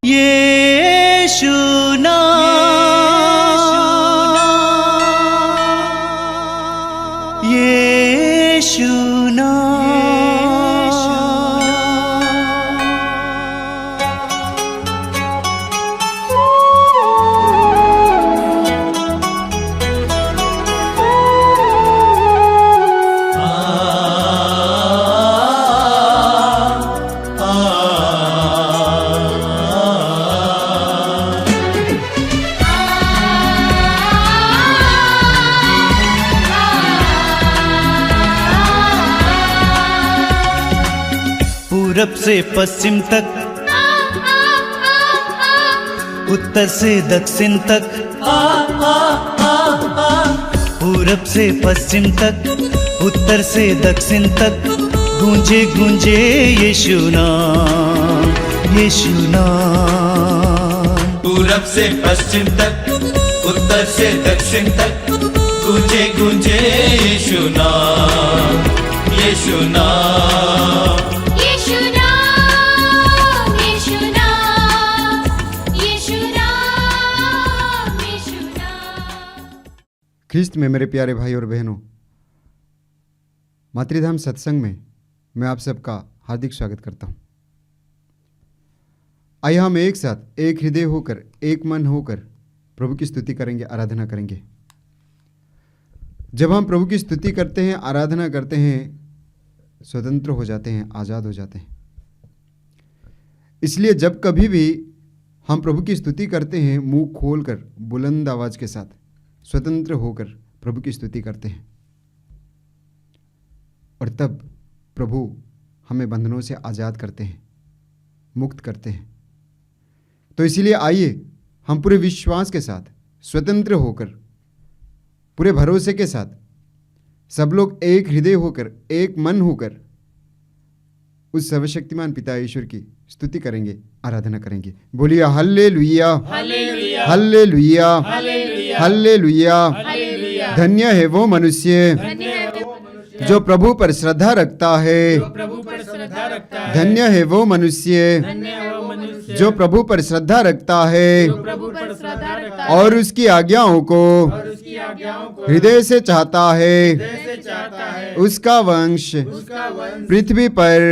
यीशु नाम, यीशु पूरब से पश्चिम तक, उत्तर से दक्षिण तक, पूरब से पश्चिम तक, उत्तर से दक्षिण तक, गूंजे गूंजे यीशु नाम, यीशु नाम। पूरब से पश्चिम तक, उत्तर से दक्षिण तक, गूंजे गूंजे यीशु नाम, यीशु नाम। ख्रिस्त में मेरे प्यारे भाई और बहनों, मातृधाम सत्संग में मैं आप सबका हार्दिक स्वागत करता हूँ। आइए हम एक साथ एक हृदय होकर, एक मन होकर प्रभु की स्तुति करेंगे, आराधना करेंगे। जब हम प्रभु की स्तुति करते हैं, आराधना करते हैं, स्वतंत्र हो जाते हैं, आज़ाद हो जाते हैं। इसलिए जब कभी भी हम प्रभु की स्तुति करते हैं, मुंह खोलकर बुलंद आवाज के साथ स्वतंत्र होकर प्रभु की स्तुति करते हैं, और तब प्रभु हमें बंधनों से आज़ाद करते हैं, मुक्त करते हैं। तो इसीलिए आइए हम पूरे विश्वास के साथ, स्वतंत्र होकर, पूरे भरोसे के साथ सब लोग एक हृदय होकर, एक मन होकर उस सर्वशक्तिमान पिता ईश्वर की स्तुति करेंगे, आराधना करेंगे। बोलिए hallelujah, hallelujah, hallelujah, hallelujah, hallelujah. Hallelujah. धन्य है वो मनुष्य जो प्रभु पर श्रद्धा रखता है, प्रभु पर श्रद्धा रखता है। धन्य है वो मनुष्य जो प्रभु पर श्रद्धा रखता है प्रभु पर श्रद्धा रखता है और उसकी आज्ञाओं को उसकी आज्ञाओं को हृदय से चाहता है। से चाहता है। उसका वंश उसका वंश पृथ्वी पर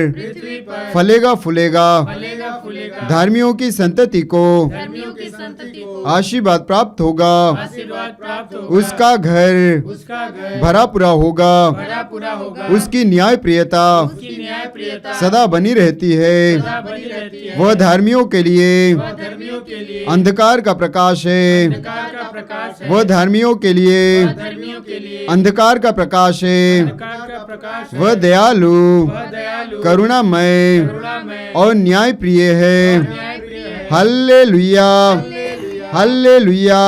फलेगा फूलेगा। फलेगा फूलेगा। धर्मियों की संतति को धर्मियों की संतति को आशीर्वाद प्राप्त होगा। आशीर्वाद प्राप्त होगा। उसका घर उसका घर भरा पूरा होगा। भरा पूरा होगा। उसकी न्याय प्रियता उसकी न्याय प्रियता सदा बनी रहती है। सदा बनी रहती है। वह धर्मियों के लिए वह धर्मियों के लिए अंधकार का प्रकाश है। अंधकार का प्रकाश है। वह धर्मियों के लिए वह धर्मियों के लिए अंधकार का प्रकाश है। अंधकार का प्रकाश है। वह दयालु, वह दयालु, करुणामय करुणामय और न्याय प्रिय है। न्याय प्रिय है। Hallelujah, hallelujah, hallelujah,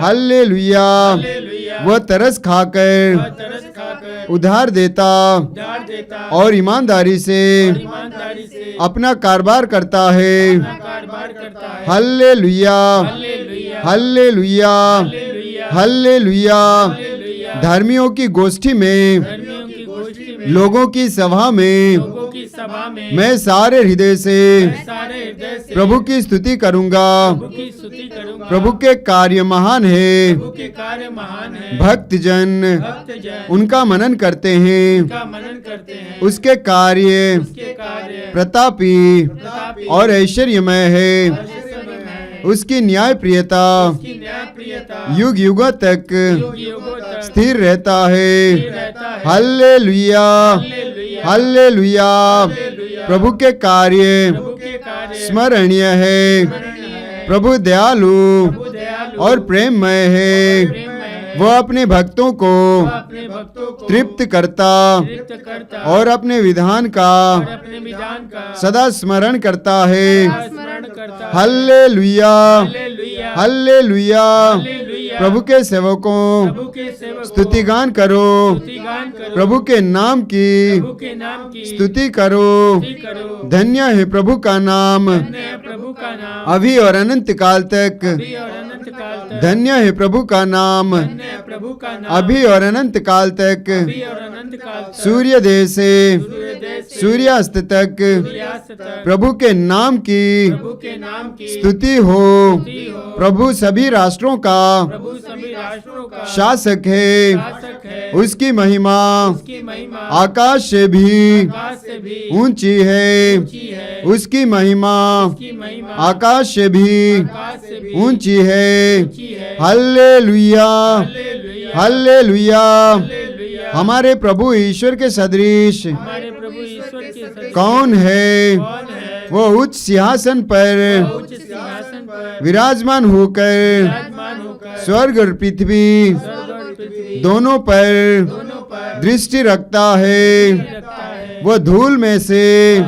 hallelujah. Hallelujah. वह तरस खाकर तरस खाकर उधार देता उधार देता और ईमानदारी से ईमानदारी से अपना कारोबार करता है। कारोबार करता है। Hallelujah, hallelujah, hallelujah, hallelujah, hallelujah. Hallelujah. धर्मियों की गोष्ठी में, धर्मियों की गोष्ठी में, लोगों की सभा में लोगों की सभा में मैं सारे हृदय से सारे हृदय से प्रभु की स्तुति करूंगा। प्रभु की स्तुति करूंगा। प्रभु के कार्य महान है। प्रभु के कार्य महान है। भक्तजन भक्तजन उनका मनन करते हैं। उनका मनन करते हैं। उसके कार्य उसके कार्य प्रतापी प्रतापी और ऐश्वर्यमय है। ऐश्वर्यमय है। उसकी न्याय प्रियता उसकी न्याय प्रियता युग युगों तक युग युगों तक स्थिर रहता है। रहता है। Hallelujah, hallelujah, hallelujah. हालेलुया। प्रभु के कार्य प्रभु के कार्य स्मरणीय है। स्मरणीय है। प्रभु दयालु प्रभु दयालु और प्रेममय है। प्रेममय है। वह अपने भक्तों को वह अपने भक्तों को तृप्त करता तृप्त करता और अपने विधान का और अपने विधान का सदा स्मरण करता है। स्मरण करता है। Hallelujah, hallelujah, hallelujah. हालेलुया। प्रभु के सेवकों प्रभु के सेवक स्तुतिगान करो। स्तुतिगान करो। प्रभु के नाम की प्रभु के नाम की स्तुति करो। स्तुति करो। धन्य है प्रभु का नाम धन्य है प्रभु का नाम अभी और अनंत काल तक। अभी और अनंत काल तक। निरंतर। धन्य है प्रभु का नाम, धन्य है प्रभु का नाम, अभी और अनंत काल तक, अभी और अनंत काल तक, सूर्योदय से सूर्योदय से सूर्यास्त तक सूर्यास्त तक प्रभु के नाम की प्रभु के नाम की स्तुति हो। स्तुति हो। प्रभु सभी राष्ट्रों का प्रभु सभी राष्ट्रों का शासक है, शासक है, उसकी महिमा उसकी महिमा आकाश से भी आकाश से भी ऊंची है, ऊंची है, उसकी महिमा उसकी महिमा आकाश से भी आकाश से भी ऊंची है। ऊंची है। Hallelujah, hallelujah, hallelujah. हालेलुया। हमारे प्रभु ईश्वर के सदृश हमारे प्रभु ईश्वर के सदृश कौन है? कौन है? वो उच्च सिंहासन पर उच्च सिंहासन पर विराजमान होकर विराजमान होकर स्वर्ग और पृथ्वी स्वर्ग और पृथ्वी दोनों पर दोनों पर दृष्टि रखता है। रखता है। वो धूल में से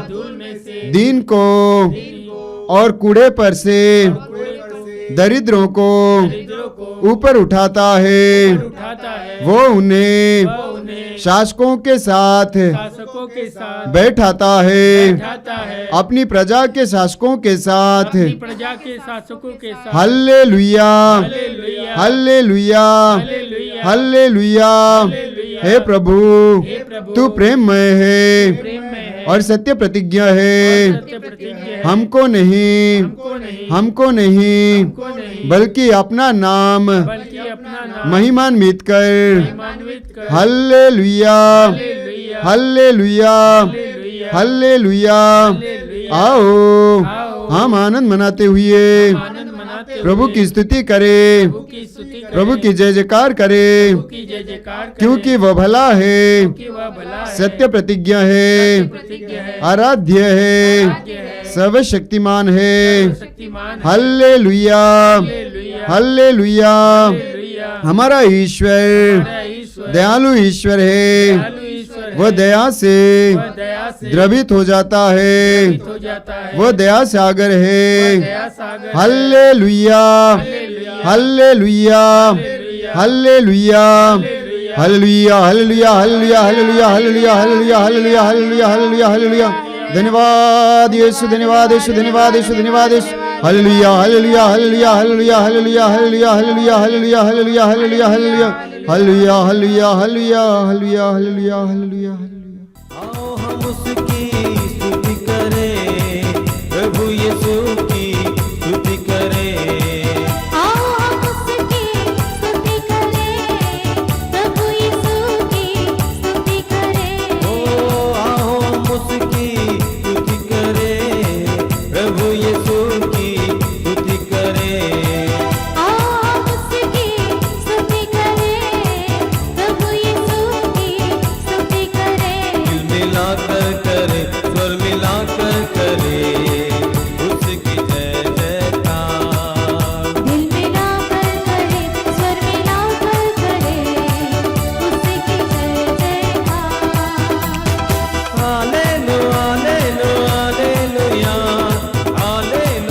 धूल में से दीन को दीन को, और कूड़े पर से कूड़े को, दरिद्रों को दरिद्रों को ऊपर उठाता है। उठाता है। वो उन्हें वह उन्हें शासकों के साथ शासकों के साथ बैठाता है, बैठाता है, अपनी प्रजा के शासकों के साथ। अपनी प्रजा के शासकों के साथ। Hallelujah, hallelujah, hallelujah, hallelujah, hallelujah. Hallelujah. हे प्रभु, हे प्रभु, तू प्रेममय है प्रेम में है और सत्य प्रतिज्ञा है। सत्य प्रतिज्ञा है। हमको नहीं, हमको नहीं, हमको नहीं, हमको नहीं, बल्कि अपना नाम बल्कि अपना नाम महिमान्वित कर। महिमान्वित कर। Hallelujah, hallelujah, hallelujah, hallelujah, hallelujah. Hallelujah. आओ आओ, हम आनंद मनाते हुए आनंद मनाते प्रभु हुए की स्तुति करें, प्रभु की स्तुति करें, प्रभु की जय जयकार करें, प्रभु की जय जयकार करें, क्योंकि वह भला है, क्योंकि वह भला है, सत्य प्रतिज्ञा है, सत्य प्रतिज्ञा है, आराध्य है, आराध्य है, सर्वशक्तिमान है। शक्तिमान है। Hallelujah, hallelujah, hallelujah. हालेलुया। हमारा ईश्वर हमारा ईश्वर दयालु ईश्वर है। दयालु ईश्वर है। वह दया से वह दया से द्रवित हो जाता है। द्रवित हो जाता है। वह दया सागर वह है। दया सागर है। Hallelujah, hallelujah, hallelujah, hallelujah, hallelujah, hallelujah, hallelujah, hallelujah, hallelujah, hallelujah, hallelujah, hallelujah, hallelujah. धन्यवाद यीशु, धन्यवाद यीशु, धन्यवाद यीशु, धन्यवाद यीशु। Hallelujah, hallelujah, hallelujah, hallelujah, hallelujah, hallelujah, hallelujah, hallelujah, hallelujah, hallelujah, hallelujah, hallelujah, hallelujah, hallelujah, hallelujah, hallelujah, hallelujah, hallelujah. आओ हम उसकी स्तुति करें, प्रभु यीशु की स्तुति करें। आओ हम उसकी स्तुति करें, प्रभु यीशु की स्तुति करें। ओ आओ हम उसकी स्तुति करें, प्रभु यीशु की स्तुति करें। आओ हम उसकी स्तुति करें, प्रभु यीशु की स्तुति करें। दिल मिलाकर करे, स्वर मिलाकर करे, उसकी जय जयकार। दिल मिलाकर करे, स्वर मिलाकर करे, उसकी जय जयकार। Hallelujah, hallelujah, hallelujah,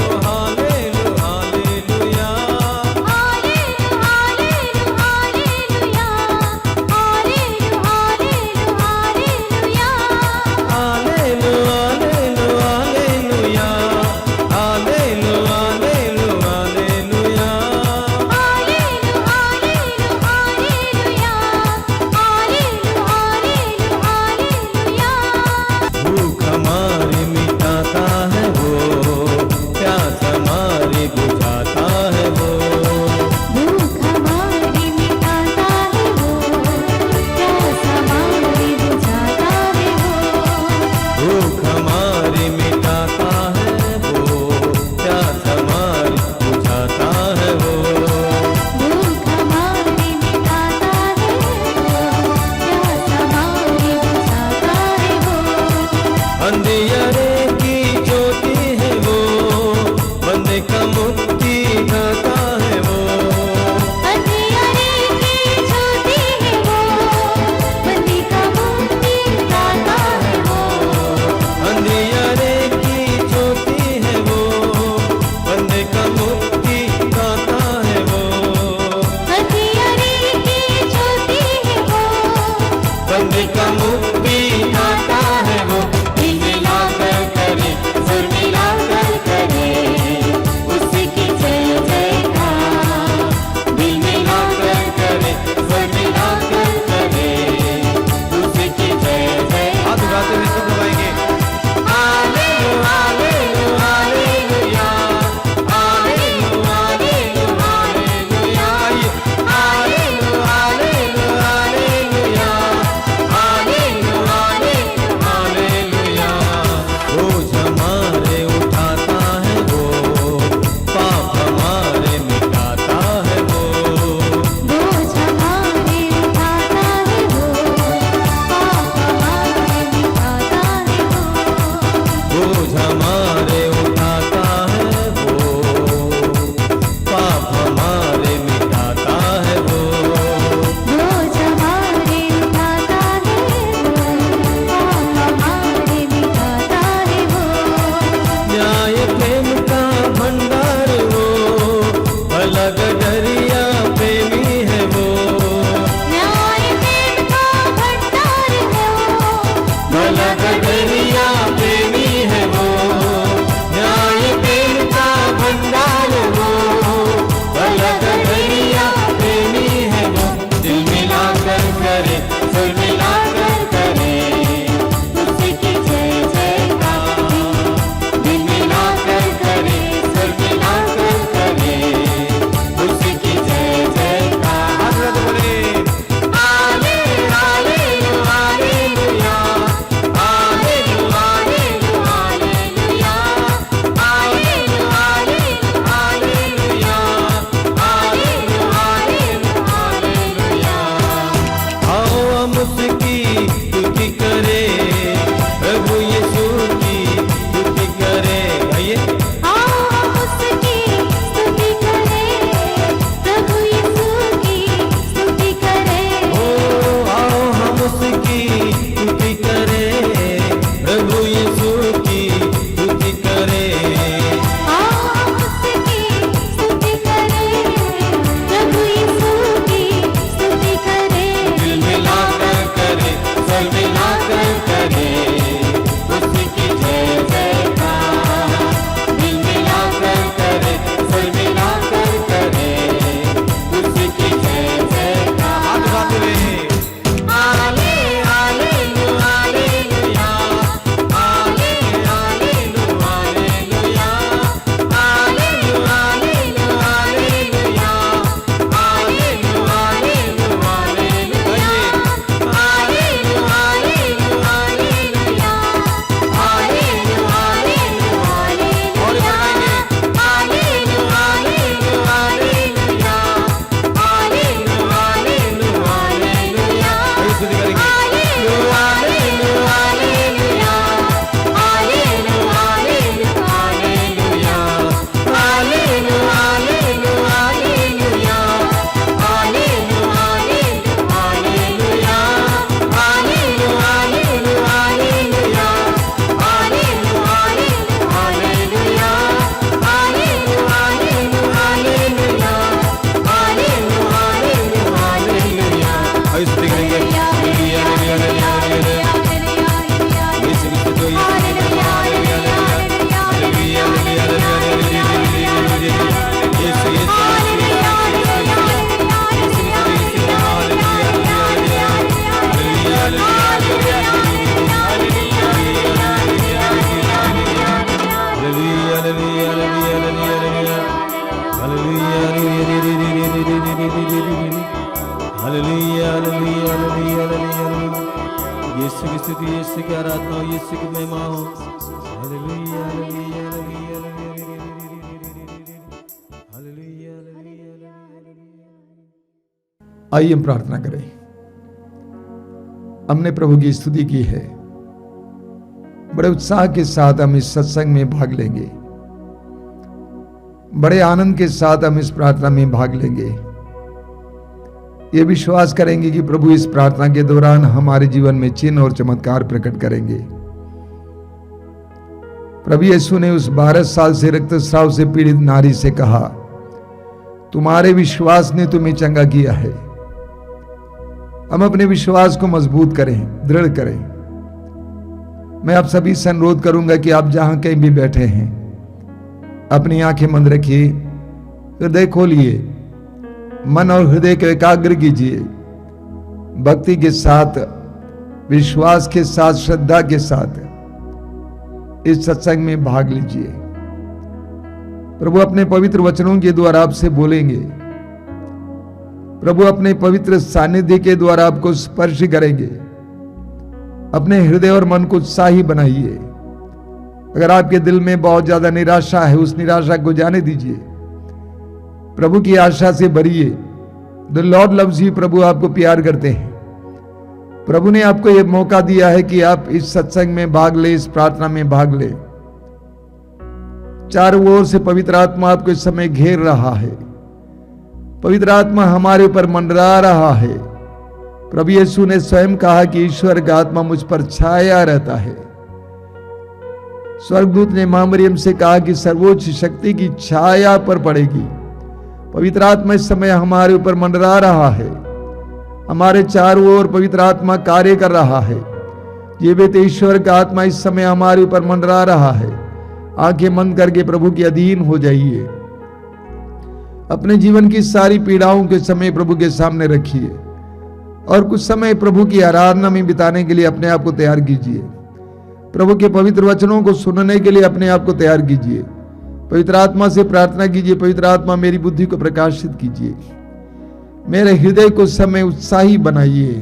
hallelujah, hallelujah. Hallelujah, hallelujah, hallelujah, hallelujah, hallelujah. भूख हमारी मिटाता है वो, प्यास हमारी बुझाता है वो। भूख हमारी मिटाता है वो, प्यास हमारी बुझाता है वो। भूख हमारी मिटाता है वो, प्यास हमारी बुझाता है वो। भूख हमारी मिटाता है वो, प्यास हमारी बुझाता है वो। अंधियारे की ज्योति है वो, बंदे का मुक्ति दाता है वो। अंधियारे की ज्योति है वो, बंदी का मुक्ति दाता है वो। अंधियारे की ज्योति है वो, बंदे का मुक्ति दाता है वो। अंधियारे की ज्योति है वो, बंदे का मुक्ति दाता है वो। दिल मिलाकर आइए हम प्रार्थना करें। हमने प्रभु की स्तुति की है, बड़े उत्साह के साथ हम इस सत्संग में भाग लेंगे, बड़े आनंद के साथ हम इस प्रार्थना में भाग लेंगे। ये विश्वास करेंगे कि प्रभु इस प्रार्थना के दौरान हमारे जीवन में चिन्ह और चमत्कार प्रकट करेंगे। प्रभु यीशु ने उस 12 साल से रक्तस्राव से पीड़ित नारी से कहा, तुम्हारे विश्वास ने तुम्हें चंगा किया है। हम अपने विश्वास को मजबूत करें, दृढ़ करें। मैं आप सभी से अनुरोध करूंगा कि आप जहां कहीं भी बैठे हैं, अपनी आंखें बंद रखिए, हृदय खोलिए, मन और हृदय को एकाग्र कीजिए, भक्ति के साथ, विश्वास के साथ, श्रद्धा के साथ इस सत्संग में भाग लीजिए। प्रभु अपने पवित्र वचनों के द्वारा आपसे बोलेंगे। प्रभु अपने पवित्र सानिध्य के द्वारा आपको स्पर्श करेंगे। अपने हृदय और मन को उत्साही बनाइए। अगर आपके दिल में बहुत ज्यादा निराशा है, उस निराशा को जाने दीजिए, प्रभु की आशा से भरिए। The lord loves you. प्रभु आपको प्यार करते हैं। प्रभु ने आपको यह मौका दिया है कि आप इस सत्संग में भाग ले, इस प्रार्थना में भाग ले। चारों ओर से पवित्र आत्मा आपको इस समय घेर रहा है। पवित्र आत्मा हमारे ऊपर मंडरा रहा है। प्रभु यीशु ने स्वयं कहा कि ईश्वर का आत्मा मुझ पर छाया रहता है। स्वर्गदूत ने मां मरियम से कहा कि सर्वोच्च शक्ति की छाया पर पड़ेगी। पवित्र आत्मा इस समय हमारे ऊपर मंडरा रहा है। हमारे चारों ओर पवित्र आत्मा कार्य कर रहा है। जीवित ईश्वर का आत्मा इस समय हमारे ऊपर मंडरा रहा है। आंखें बंद करके प्रभु के अधीन हो जाइए। अपने जीवन की सारी पीड़ाओं के समय प्रभु के सामने रखिए और कुछ समय प्रभु की आराधना में बिताने के लिए अपने आप को तैयार कीजिए। प्रभु के पवित्र वचनों को सुनने के लिए अपने आप को तैयार कीजिए। पवित्र आत्मा से प्रार्थना कीजिए, पवित्र आत्मा मेरी बुद्धि को प्रकाशित कीजिए, मेरे हृदय को समय उत्साही बनाइए,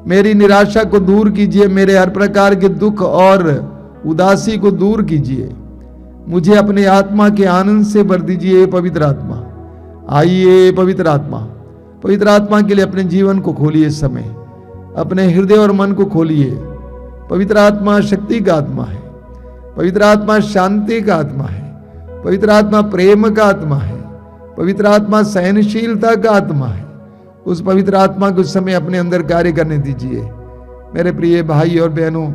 मेरी निराशा को दूर कीजिए, मेरे हर प्रकार के दुख और उदासी को दूर कीजिए, मुझे अपने आत्मा के आनंद से भर दीजिए। पवित्र आत्मा आइए। पवित्र आत्मा के लिए अपने जीवन को खोलिए। समय अपने हृदय और मन को खोलिए। पवित्र आत्मा शक्ति का आत्मा है। पवित्र आत्मा शांति का आत्मा है। पवित्र आत्मा प्रेम का आत्मा है। पवित्र आत्मा सहनशीलता का आत्मा है। उस पवित्र आत्मा को समय अपने अंदर कार्य करने दीजिए। मेरे प्रिय भाई और बहनों,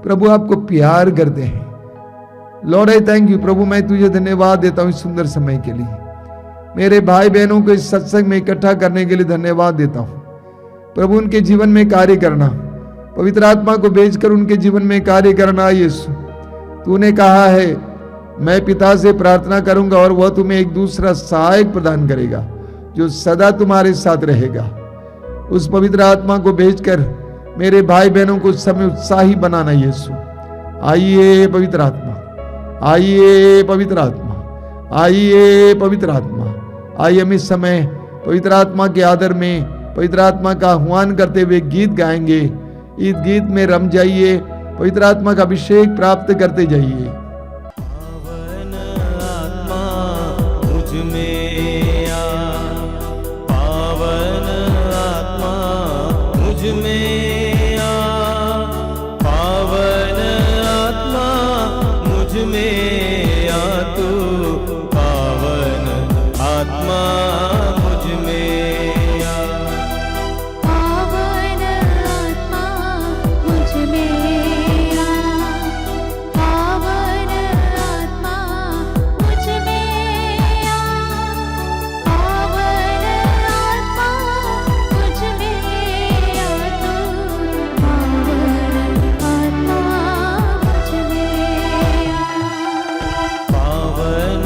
प्रभु आपको प्यार करते हैं। Lord I thank you. प्रभु मैं तुझे धन्यवाद देता हूं इस सुंदर समय के लिए। मेरे भाई बहनों को इस सत्संग में इकट्ठा करने के लिए धन्यवाद देता हूं। प्रभु उनके जीवन में कार्य करना, पवित्र आत्मा को भेजकर उनके जीवन में कार्य करना। यीशु तूने कहा है मैं पिता से प्रार्थना करूंगा और वह तुम्हें एक दूसरा सहायक प्रदान करेगा जो सदा तुम्हारे साथ रहेगा। उस पवित्र आत्मा को भेजकर मेरे भाई बहनों को उस समय उत्साही बनाना। यीशु आइए पवित्र आत्मा, आइए पवित्र आत्मा, आइए पवित्र आत्मा। आइए हम इस समय पवित्र आत्मा के आदर में पवित्र आत्मा का आह्वान करते हुए गीत गाएंगे। इस गीत में रम जाइए, पवित्र आत्मा का अभिषेक प्राप्त करते जाइए। पावन आत्मा मुझ में आ, पावन आत्मा मुझ में आ, पावन आत्मा मुझ में आ, तू पावन आत्मा मुझ में आ। पावन आत्मा मुझ में आ, पावन आत्मा मुझ में आ, पावन आत्मा मुझ में आ, तू पावन आत्मा मुझ में आ। पावन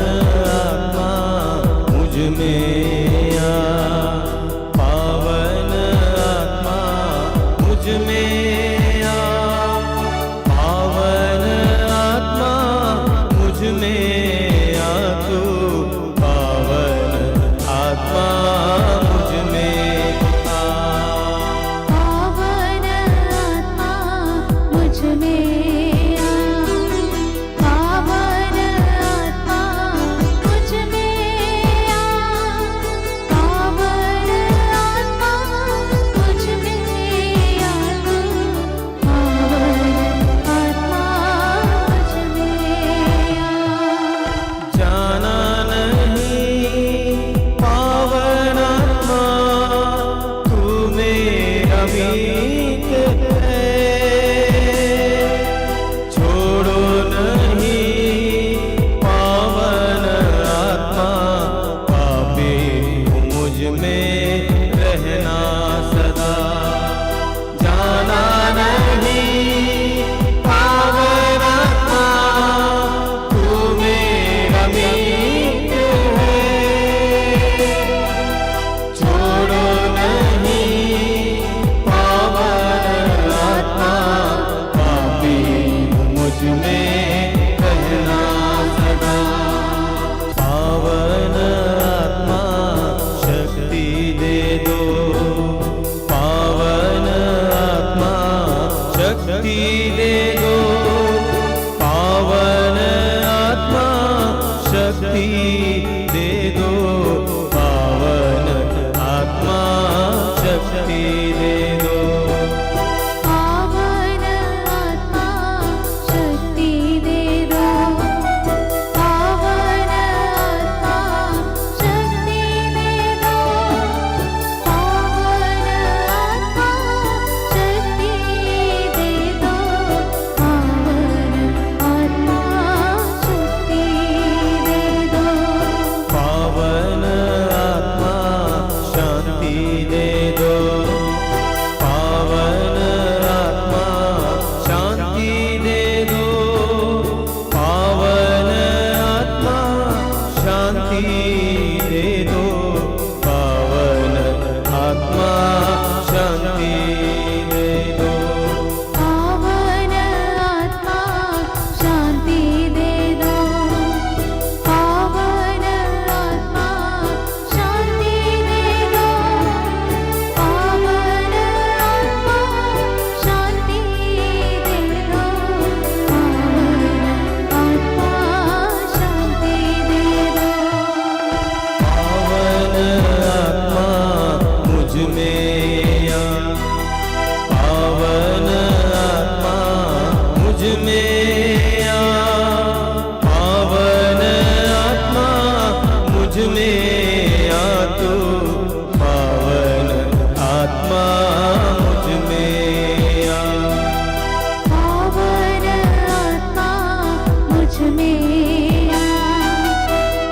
मुझ में आ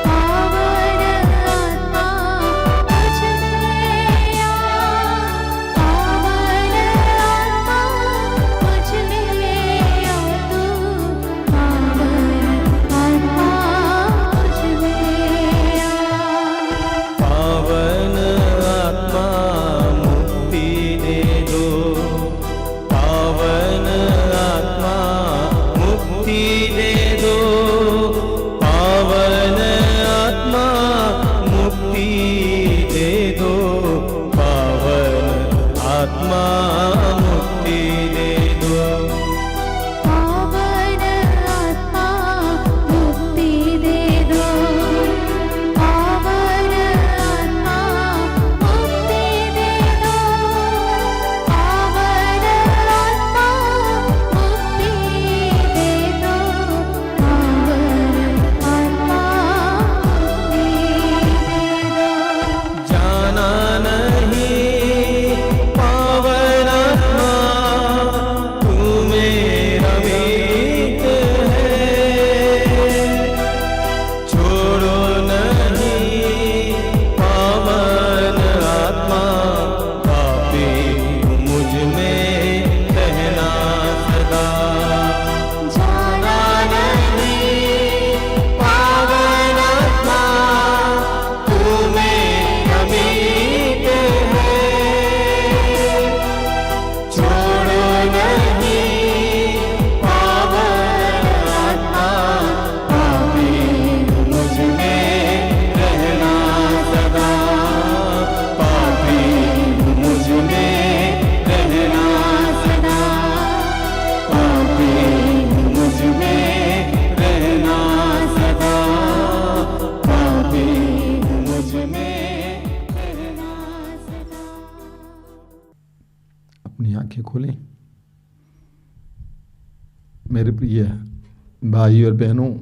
पावन आत्मा मुझ में आ पावन आत्मा मुझ में आ तू पावन आत्मा मुझ में आ पावन आत्मा मुक्ति दे दो, पावन आत्मा मुक्ति दे दो, पावन आत्मा मुक्ति दे दो, पावन आत्मा मुक्ति दे दो। पावन आत्मा मुक्ति दे दो, पावन आत्मा मुक्ति दे दो, पावन आत्मा मुक्ति दे दो, पावन आत्मा मुक्ति दे दो। जाना नहीं पावन आत्मा तू मेरा मीत है, छोड़ो नहीं पावन आत्मा, पापी मुझ में रहना सदा। जाना नहीं पावन आत्मा तू मेरा मीत है, छोड़ो नहीं पावन आत्मा, पापी मुझ में रहना सदा, पापी मुझ में रहना सदा, पापी मुझ में रहना सदा, पापी मुझ में रहना सदा। अपनी आंखें खोलें। मेरे प्रिय भाई और बहनों,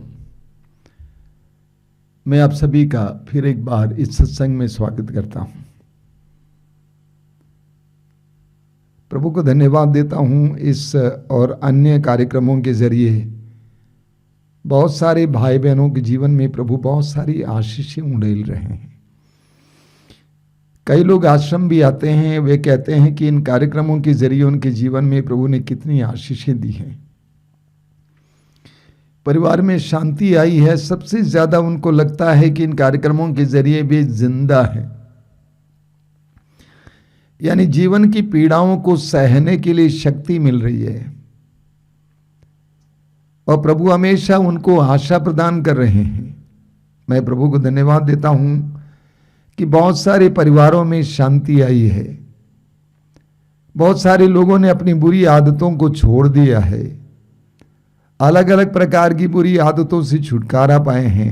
मैं आप सभी का फिर एक बार इस सत्संग में स्वागत करता हूं। प्रभु को धन्यवाद देता हूं इस और अन्य कार्यक्रमों के जरिए बहुत सारे भाई बहनों के जीवन में प्रभु बहुत सारी आशीषें उड़ेल रहे हैं। कई लोग आश्रम भी आते हैं, वे कहते हैं कि इन कार्यक्रमों के जरिए उनके जीवन में प्रभु ने कितनी आशीषें दी हैं। परिवार में शांति आई है। सबसे ज्यादा उनको लगता है कि इन कार्यक्रमों के जरिए वे जिंदा हैं, यानी जीवन की पीड़ाओं को सहने के लिए शक्ति मिल रही है और प्रभु हमेशा उनको आशा प्रदान कर रहे हैं। मैं प्रभु को धन्यवाद देता हूं कि बहुत सारे परिवारों में शांति आई है। बहुत सारे लोगों ने अपनी बुरी आदतों को छोड़ दिया है, अलग अलग प्रकार की बुरी आदतों से छुटकारा पाए हैं।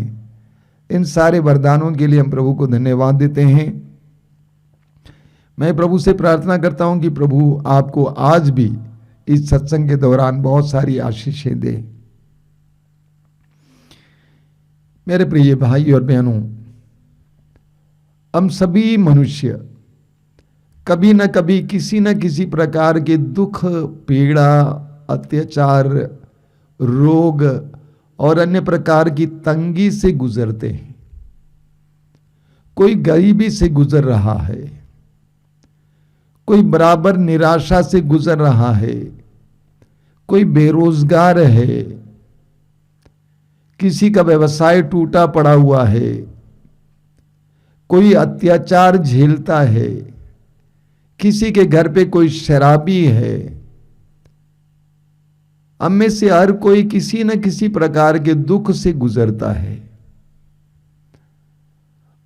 इन सारे वरदानों के लिए हम प्रभु को धन्यवाद देते हैं। मैं प्रभु से प्रार्थना करता हूं कि प्रभु आपको आज भी इस सत्संग के दौरान बहुत सारी आशीषें दे। मेरे प्रिय भाई और बहनों, हम सभी मनुष्य कभी न कभी किसी न किसी प्रकार के दुख, पीड़ा, अत्याचार, रोग और अन्य प्रकार की तंगी से गुजरते हैं। कोई गरीबी से गुजर रहा है, कोई बराबर निराशा से गुजर रहा है, कोई बेरोजगार है, किसी का व्यवसाय टूटा पड़ा हुआ है, कोई अत्याचार झेलता है, किसी के घर पे कोई शराबी है। हम में से हर कोई किसी न किसी प्रकार के दुख से गुजरता है।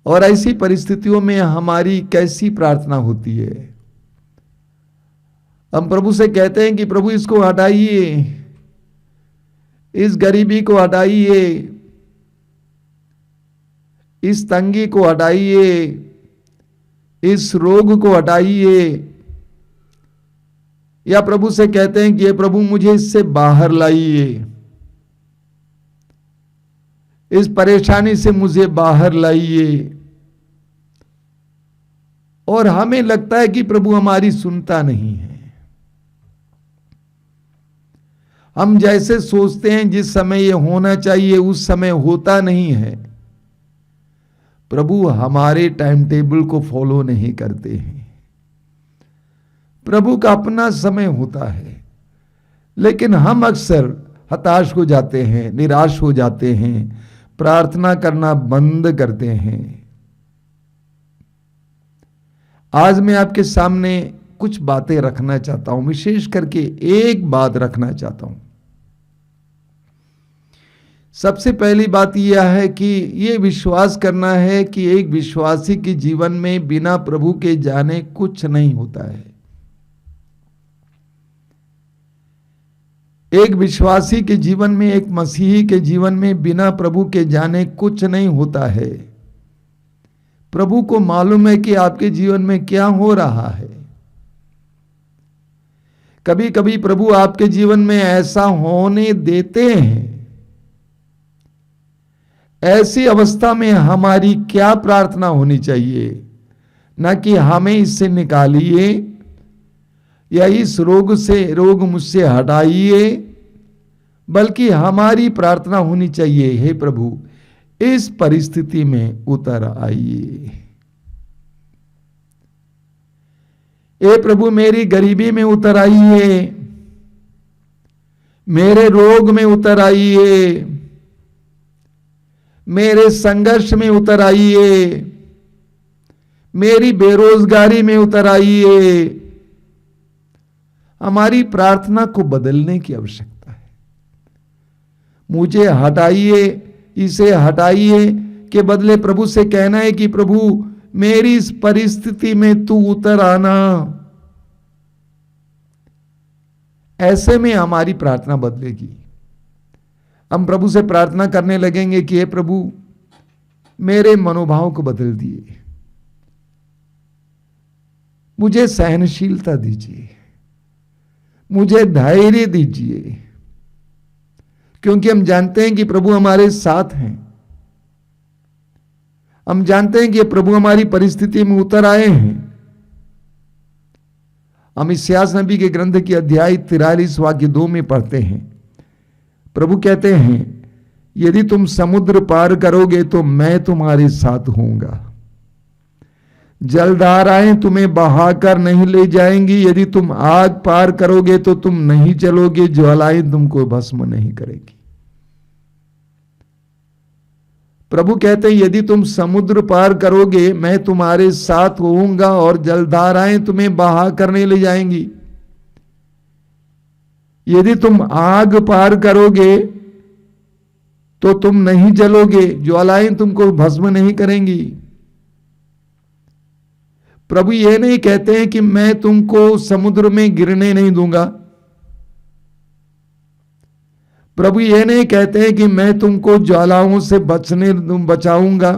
और ऐसी परिस्थितियों में हमारी कैसी प्रार्थना होती है? हम प्रभु से कहते हैं कि प्रभु इसको हटाइए, इस गरीबी को हटाइए, इस तंगी को हटाइए, इस रोग को हटाइए। या प्रभु से कहते हैं कि ये प्रभु मुझे इससे बाहर लाइए, इस परेशानी से मुझे बाहर लाइए। और हमें लगता है कि प्रभु हमारी सुनता नहीं है। हम जैसे सोचते हैं जिस समय ये होना चाहिए उस समय होता नहीं है। प्रभु हमारे टाइम टेबल को फॉलो नहीं करते हैं। प्रभु का अपना समय होता है, लेकिन हम अक्सर हताश हो जाते हैं, निराश हो जाते हैं, प्रार्थना करना बंद करते हैं। आज मैं आपके सामने कुछ बातें रखना चाहता हूं, विशेष करके एक बात रखना चाहता हूं। सबसे पहली बात यह है कि यह विश्वास करना है कि एक विश्वासी के जीवन में बिना प्रभु के जाने कुछ नहीं होता है। एक विश्वासी के जीवन में, एक मसीही के जीवन में बिना प्रभु के जाने कुछ नहीं होता है। प्रभु को मालूम है कि आपके जीवन में क्या हो रहा है। कभी कभी प्रभु आपके जीवन में ऐसा होने देते हैं। ऐसी अवस्था में हमारी क्या प्रार्थना होनी चाहिए? न कि हमें इससे निकालिए या इस रोग मुझसे हटाइए, बल्कि हमारी प्रार्थना होनी चाहिए, हे प्रभु इस परिस्थिति में उतर आइए। हे प्रभु मेरी गरीबी में उतर आइए, मेरे रोग में उतर आइए, मेरे संघर्ष में उतर आइए, मेरी बेरोजगारी में उतर आइए। हमारी प्रार्थना को बदलने की आवश्यकता है। मुझे हटाइए, इसे हटाइए के बदले प्रभु से कहना है कि प्रभु मेरी इस परिस्थिति में तू उतर आना। ऐसे में हमारी प्रार्थना बदलेगी। हम प्रभु से प्रार्थना करने लगेंगे कि हे प्रभु मेरे मनोभाव को बदल दिए, मुझे सहनशीलता दीजिए, मुझे धैर्य दीजिए, क्योंकि हम जानते हैं कि प्रभु हमारे साथ हैं। हम जानते हैं कि प्रभु हमारी परिस्थिति में उतर आए हैं। हम इस्यास नबी के ग्रंथ की अध्याय 43 वाक्य 2 में पढ़ते हैं। प्रभु कहते हैं, यदि तुम समुद्र पार करोगे तो मैं तुम्हारे साथ होऊंगा, जलधाराएं तुम्हें बहाकर नहीं ले जाएंगी। यदि तुम आग पार करोगे तो तुम नहीं जलोगे, ज्वालाएं तुमको भस्म नहीं करेगी। प्रभु कहते हैं, यदि तुम समुद्र पार करोगे मैं तुम्हारे साथ होऊंगा और जलधाराएं तुम्हें बहा करने ले जाएंगी। यदि तुम आग पार करोगे तो तुम नहीं जलोगे, ज्वालाएं तुमको भस्म नहीं करेंगी। प्रभु ये नहीं कहते हैं कि मैं तुमको समुद्र में गिरने नहीं दूंगा। प्रभु ये नहीं कहते हैं कि मैं तुमको ज्वालाओं से बचाऊंगा।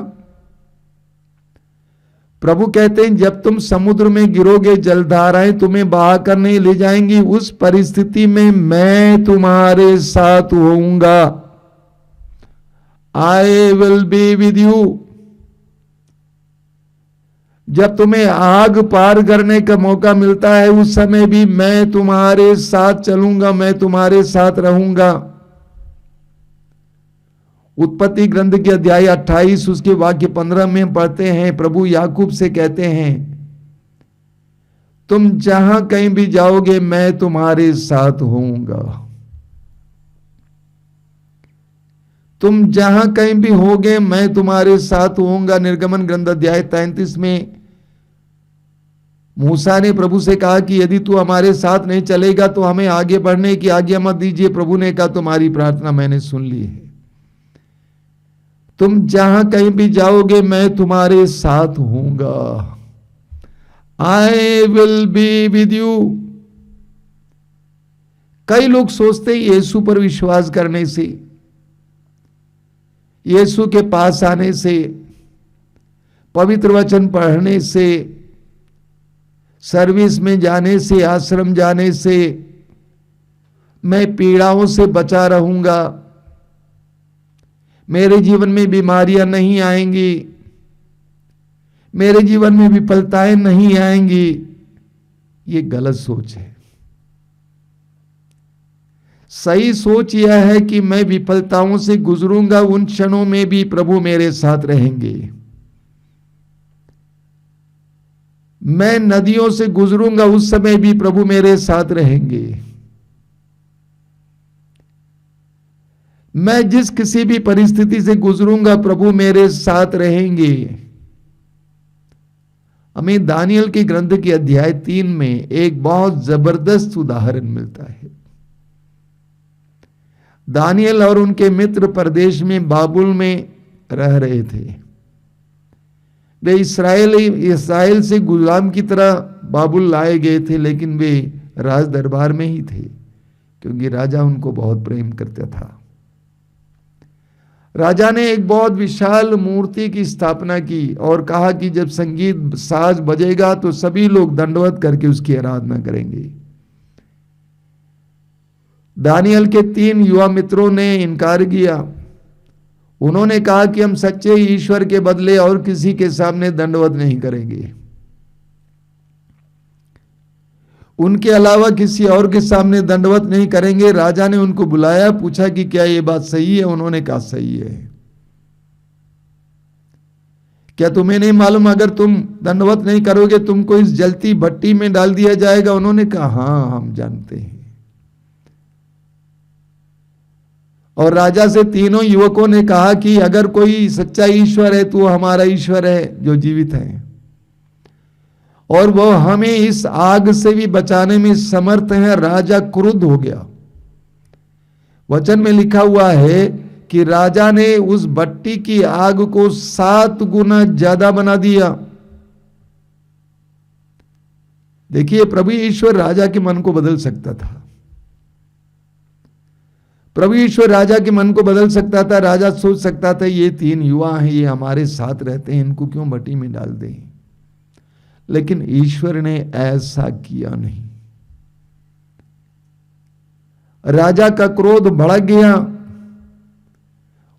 प्रभु कहते हैं, जब तुम समुद्र में गिरोगे जलधाराएं तुम्हें बहा कर नहीं ले जाएंगी। उस परिस्थिति में मैं तुम्हारे साथ होऊंगा। I will be with you. जब तुम्हें आग पार करने का मौका मिलता है उस समय भी मैं तुम्हारे साथ चलूंगा, मैं तुम्हारे साथ रहूंगा। उत्पत्ति ग्रंथ के अध्याय 28 उसके वाक्य 15 में पढ़ते हैं, प्रभु याकूब से कहते हैं, तुम जहां कहीं भी जाओगे मैं तुम्हारे साथ होऊंगा। तुम जहां कहीं भी होगे मैं तुम्हारे साथ होऊंगा। निर्गमन ग्रंथ अध्याय 33 में मूसा ने प्रभु से कहा कि यदि तू हमारे साथ नहीं चलेगा तो हमें आगे बढ़ने की आज्ञा मत दीजिए। प्रभु ने कहा, तुम्हारी प्रार्थना मैंने सुन ली है। तुम जहां कहीं भी जाओगे मैं तुम्हारे साथ होऊंगा। I will be with you. कई लोग सोचते हैं यीशु पर विश्वास करने से, यीशु के पास आने से, पवित्र वचन पढ़ने से, सर्विस में जाने से, आश्रम जाने से मैं पीड़ाओं से बचा रहूंगा, मेरे जीवन में बीमारियां नहीं आएंगी, मेरे जीवन में विफलताएं नहीं आएंगी। ये गलत सोच है। सही सोच यह है कि मैं विफलताओं से गुजरूंगा, उन क्षणों में भी प्रभु मेरे साथ रहेंगे। मैं नदियों से गुजरूंगा, उस समय भी प्रभु मेरे साथ रहेंगे। मैं जिस किसी भी परिस्थिति से गुजरूंगा, प्रभु मेरे साथ रहेंगे। हमें दानियल के ग्रंथ के अध्याय 3 में एक बहुत जबरदस्त उदाहरण मिलता है। दानियल और उनके मित्र परदेश में बाबुल में रह रहे थे। वे इस्राएल से गुलाम की तरह बाबुल लाए गए थे, लेकिन वे राज दरबार में ही थे, क्योंकि राजा उनको बहुत प्रेम करता था। राजा ने एक बहुत विशाल मूर्ति की स्थापना की और कहा कि जब संगीत साज बजेगा तो सभी लोग दंडवत करके उसकी आराधना करेंगे। दानियल के 3 युवा मित्रों ने इनकार किया। उन्होंने कहा कि हम सच्चे ईश्वर के बदले और किसी के सामने दंडवत नहीं करेंगे, उनके अलावा किसी और के सामने दंडवत नहीं करेंगे। राजा ने उनको बुलाया, पूछा कि क्या ये बात सही है? उन्होंने कहा सही है। क्या तुम्हें नहीं मालूम अगर तुम दंडवत नहीं करोगे तुमको इस जलती भट्टी में डाल दिया जाएगा? उन्होंने कहा हाँ, हम जानते हैं। और राजा से तीनों युवकों ने कहा कि अगर कोई सच्चा ईश्वर है तो हमारा ईश्वर है जो जीवित है, और वो हमें इस आग से भी बचाने में समर्थ है। राजा क्रुद्ध हो गया। वचन में लिखा हुआ है कि राजा ने उस भट्टी की आग को 7 गुना ज्यादा बना दिया। देखिए, प्रभु ईश्वर राजा के मन को बदल सकता था। प्रभु ईश्वर राजा के मन को बदल सकता था। राजा सोच सकता था ये 3 युवा हैं, ये हमारे साथ रहते हैं, इनको क्यों भट्टी में डाल दें। लेकिन ईश्वर ने ऐसा किया नहीं। राजा का क्रोध भड़क गया।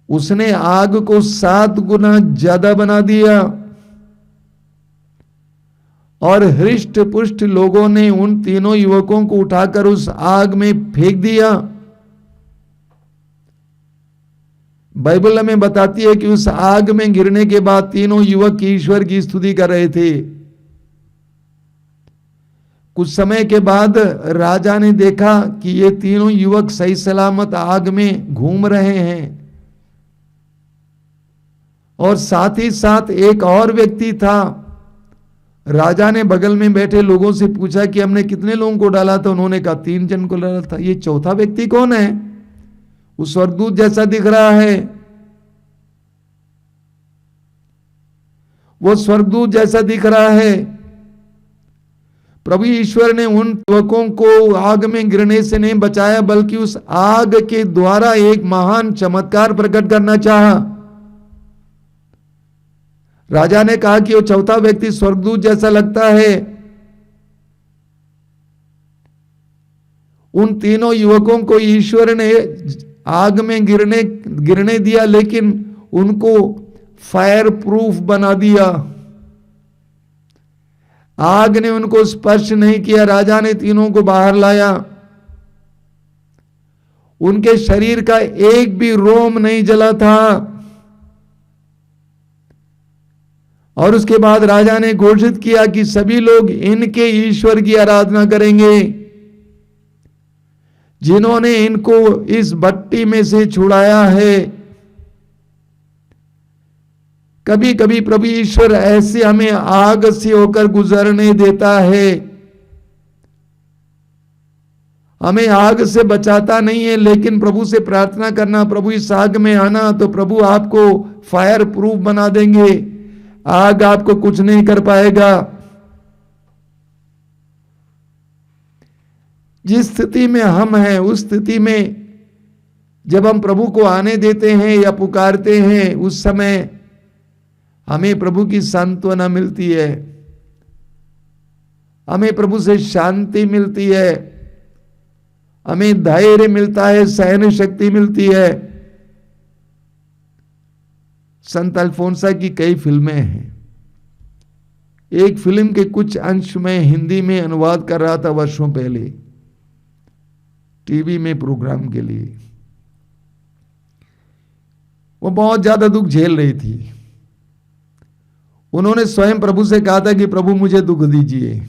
उसने आग को 7 गुना ज्यादा बना दिया और हृष्ट पुष्ट लोगों ने उन तीनों युवकों को उठाकर उस आग में फेंक दिया। बाइबल हमें बताती है कि उस आग में गिरने के बाद तीनों युवक ईश्वर की स्तुति कर रहे थे। कुछ समय के बाद राजा ने देखा कि ये तीनों युवक सही सलामत आग में घूम रहे हैं, और साथ ही साथ एक और व्यक्ति था। राजा ने बगल में बैठे लोगों से पूछा कि हमने कितने लोगों को डाला था? उन्होंने कहा 3 जन को डाला था। ये चौथा व्यक्ति कौन है? वो स्वर्गदूत जैसा दिख रहा है। वो स्वर्गदूत जैसा दिख रहा है। प्रभु ईश्वर ने उन युवकों को आग में गिरने से नहीं बचाया, बल्कि उस आग के द्वारा एक महान चमत्कार प्रकट करना चाहा। राजा ने कहा कि वो चौथा व्यक्ति स्वर्गदूत जैसा लगता है। उन तीनों युवकों को ईश्वर ने आग में गिरने दिया, लेकिन उनको फायर प्रूफ बना दिया। आग ने उनको स्पर्श नहीं किया। राजा ने तीनों को बाहर लाया। उनके शरीर का एक भी रोम नहीं जला था। और उसके बाद राजा ने घोषित किया कि सभी लोग इनके ईश्वर की आराधना करेंगे, जिन्होंने इनको इस भट्टी में से छुड़ाया है। कभी कभी प्रभु ईश्वर ऐसे हमें आग से होकर गुजरने देता है। हमें आग से बचाता नहीं है, लेकिन प्रभु से प्रार्थना करना, प्रभु इस आग में आना, तो प्रभु आपको फायर प्रूफ बना देंगे। आग आपको कुछ नहीं कर पाएगा। जिस स्थिति में हम हैं, उस स्थिति में जब हम प्रभु को आने देते हैं या पुकारते हैं, उस समय हमें प्रभु की सांत्वना मिलती है, हमें प्रभु से शांति मिलती है, हमें धैर्य मिलता है, सहन शक्ति मिलती है। संत अल्फोंसा की कई फिल्में हैं। एक फिल्म के कुछ अंश में हिंदी में अनुवाद कर रहा था वर्षों पहले। टीवी में प्रोग्राम के लिए। वो बहुत ज्यादा दुख झेल रही थी। उन्होंने स्वयं प्रभु से कहा था कि प्रभु मुझे दुख दीजिए,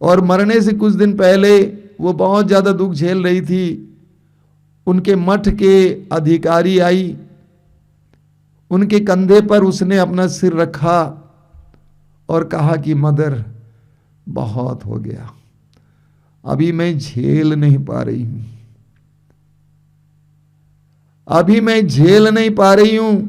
और मरने से कुछ दिन पहले वो बहुत ज्यादा दुख झेल रही थी। उनके मठ के अधिकारी आई, उनके कंधे पर उसने अपना सिर रखा और कहा कि मदर बहुत हो गया, अभी मैं झेल नहीं पा रही हूं, अभी मैं झेल नहीं पा रही हूं,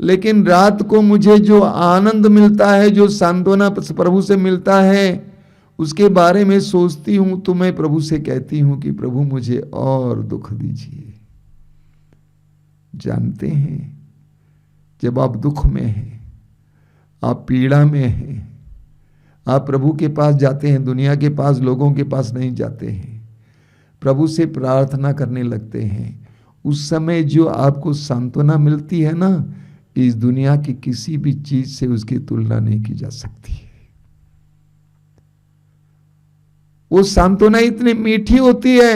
लेकिन रात को मुझे जो आनंद मिलता है, जो सांत्वना प्रभु से मिलता है, उसके बारे में सोचती हूं तो मैं प्रभु से कहती हूं कि प्रभु मुझे और दुख दीजिए। जानते हैं, जब आप दुख में हैं, आप पीड़ा में हैं, आप प्रभु के पास जाते हैं, दुनिया के पास, लोगों के पास नहीं जाते हैं, प्रभु से प्रार्थना करने लगते हैं, उस समय जो आपको सांत्वना मिलती है ना, इस दुनिया की किसी भी चीज से उसकी तुलना नहीं की जा सकती है। वो सांत्वना इतनी मीठी होती है।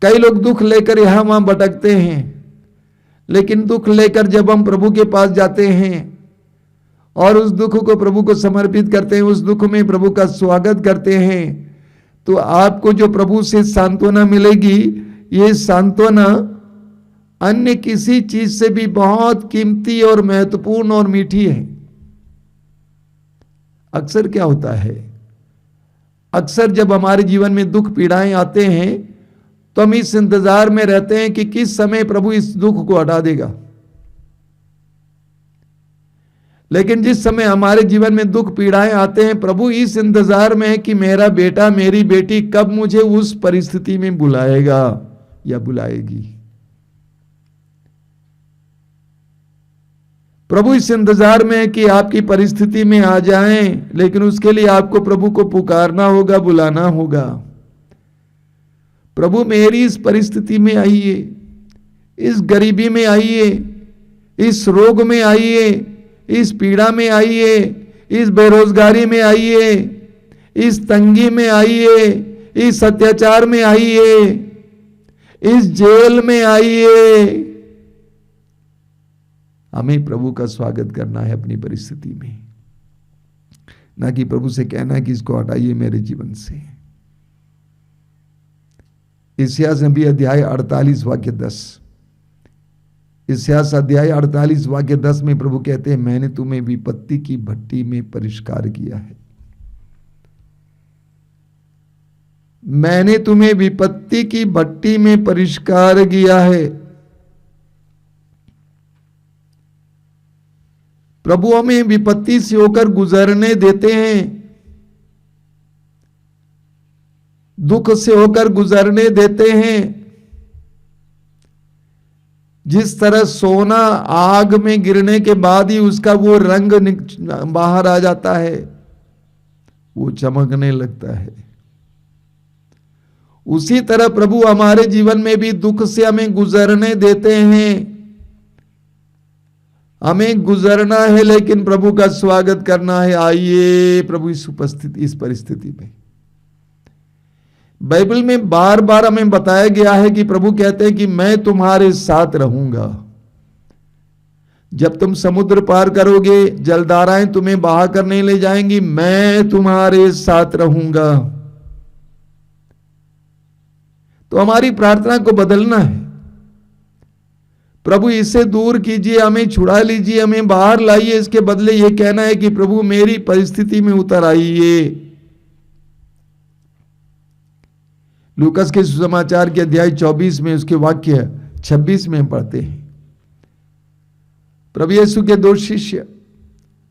कई लोग दुख लेकर यहां वहां भटकते हैं, लेकिन दुख लेकर जब हम प्रभु के पास जाते हैं और उस दुख को प्रभु को समर्पित करते हैं, उस दुख में प्रभु का स्वागत करते हैं, तो आपको जो प्रभु से सांत्वना मिलेगी, ये सांत्वना अन्य किसी चीज से भी बहुत कीमती और महत्वपूर्ण और मीठी है। अक्सर क्या होता है, अक्सर जब हमारे जीवन में दुख पीड़ाएं आते हैं तो हम इस इंतजार में रहते हैं कि किस समय प्रभु इस दुख को हटा देगा। लेकिन जिस समय हमारे जीवन में दुख पीड़ाएं आते हैं, प्रभु इस इंतजार में है कि मेरा बेटा, मेरी बेटी कब मुझे उस परिस्थिति में बुलाएगा या बुलाएगी। प्रभु इस इंतजार में है कि आपकी परिस्थिति में आ जाएं, लेकिन उसके लिए आपको प्रभु को पुकारना होगा, बुलाना होगा। प्रभु मेरी इस परिस्थिति में आइए, इस गरीबी में आइए, इस रोग में आइए, इस पीड़ा में आइए, इस बेरोजगारी में आइए, इस तंगी में आइए, इस अत्याचार में आइए, इस जेल में आइए। हमें प्रभु का स्वागत करना है अपनी परिस्थिति में, ना कि प्रभु से कहना है कि इसको हटाइए मेरे जीवन से। इस्यास नबी अध्याय 48 वाक्य 10, इस्यास अध्याय 48 वाक्य 10 में प्रभु कहते हैं, मैंने तुम्हें विपत्ति की भट्टी में परिष्कार किया है। मैंने तुम्हें विपत्ति की भट्टी में परिष्कार किया है। प्रभु हमें विपत्ति से होकर गुजरने देते हैं, दुख से होकर गुजरने देते हैं। जिस तरह सोना आग में गिरने के बाद ही उसका वो रंग बाहर आ जाता है, वो चमकने लगता है, उसी तरह प्रभु हमारे जीवन में भी दुख से हमें गुजरने देते हैं। हमें गुजरना है, लेकिन प्रभु का स्वागत करना है। आइए प्रभु इस परिस्थिति में। बाइबल में बार बार हमें बताया गया है कि प्रभु कहते हैं कि मैं तुम्हारे साथ रहूंगा। जब तुम समुद्र पार करोगे, जलधाराएं तुम्हें बहा कर नहीं ले जाएंगी, मैं तुम्हारे साथ रहूंगा। तो हमारी प्रार्थना को बदलना है। प्रभु इसे दूर कीजिए, हमें छुड़ा लीजिए, हमें बाहर लाइए। इसके बदले यह कहना है कि प्रभु मेरी परिस्थिति में उतर आइए। लूकास के सुसमाचार के अध्याय 24 में उसके वाक्य 26 में पढ़ते हैं, प्रभु यीशु के 2 शिष्य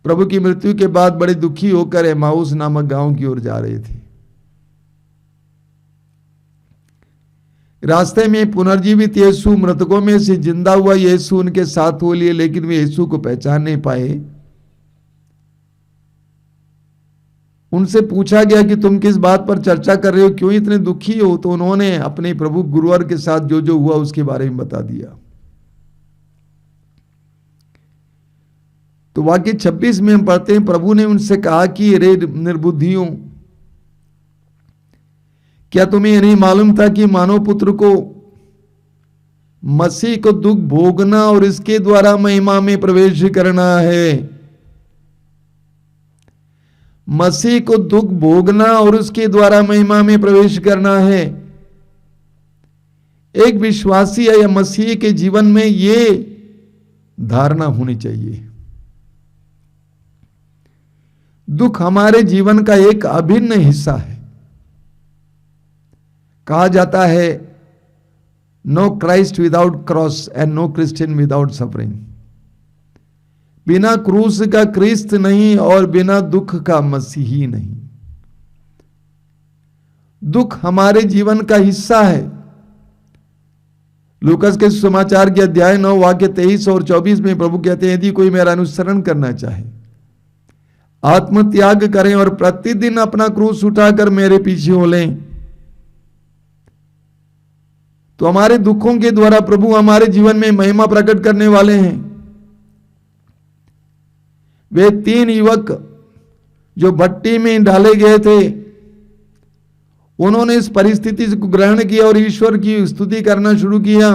प्रभु की मृत्यु के बाद बड़े दुखी होकर एमाउस नामक गांव की ओर जा रहे थे। रास्ते में पुनर्जीवित यीशु, मृतकों में से जिंदा हुआ यीशु उनके साथ हो लिए, लेकिन वे यीशु को पहचान नहीं पाए। उनसे पूछा गया कि तुम किस बात पर चर्चा कर रहे हो, क्यों इतने दुखी हो? तो उन्होंने अपने प्रभु गुरुवर के साथ जो जो हुआ उसके बारे में बता दिया। तो वाक्य 26 में हम पढ़ते हैं, प्रभु ने उनसे कहा कि रे निर्बुद्धियों, क्या तुम्हें ये नहीं मालूम था कि मानव पुत्र को मसीह को दुख भोगना और इसके द्वारा महिमा में प्रवेश करना है? मसीह को दुख भोगना और उसके द्वारा महिमा में प्रवेश करना है। एक विश्वासी या मसीह के जीवन में ये धारणा होनी चाहिए। दुख हमारे जीवन का एक अभिन्न हिस्सा है। कहा जाता है, no Christ without cross and no Christian without suffering. बिना क्रूस का क्रिस्त नहीं और बिना दुख का मसीही नहीं। दुख हमारे जीवन का हिस्सा है। लूकास के समाचार के अध्याय 9 वाक्य 23 और 24 में प्रभु कहते हैं, यदि कोई मेरा अनुसरण करना चाहे, आत्मत्याग करें और प्रतिदिन अपना क्रूस उठाकर मेरे पीछे हो लें। तो हमारे दुखों के द्वारा प्रभु हमारे जीवन में महिमा प्रकट करने वाले हैं। वे 3 युवक जो भट्टी में डाले गए थे, उन्होंने इस परिस्थिति को ग्रहण किया और ईश्वर की स्तुति करना शुरू किया।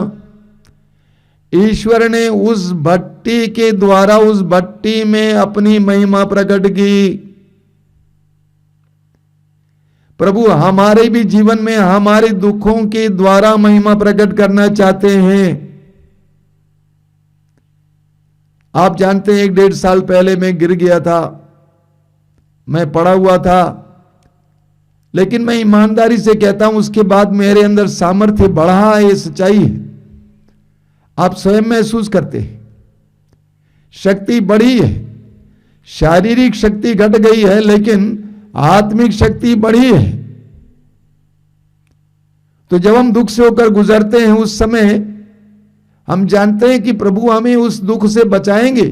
ईश्वर ने उस भट्टी के द्वारा उस भट्टी में अपनी महिमा प्रकट की। प्रभु हमारे भी जीवन में हमारे दुखों के द्वारा महिमा प्रकट करना चाहते हैं। आप जानते हैं 1-1.5 साल पहले मैं गिर गया था, मैं पड़ा हुआ था, लेकिन मैं ईमानदारी से कहता हूं उसके बाद मेरे अंदर सामर्थ्य बढ़ा है। ये सच्चाई है, आप स्वयं महसूस करते हैं। शक्ति बढ़ी है, शारीरिक शक्ति घट गई है, लेकिन आत्मिक शक्ति बढ़ी है। तो जब हम दुख से होकर गुजरते हैं, उस समय हम जानते हैं कि प्रभु हमें उस दुख से बचाएंगे,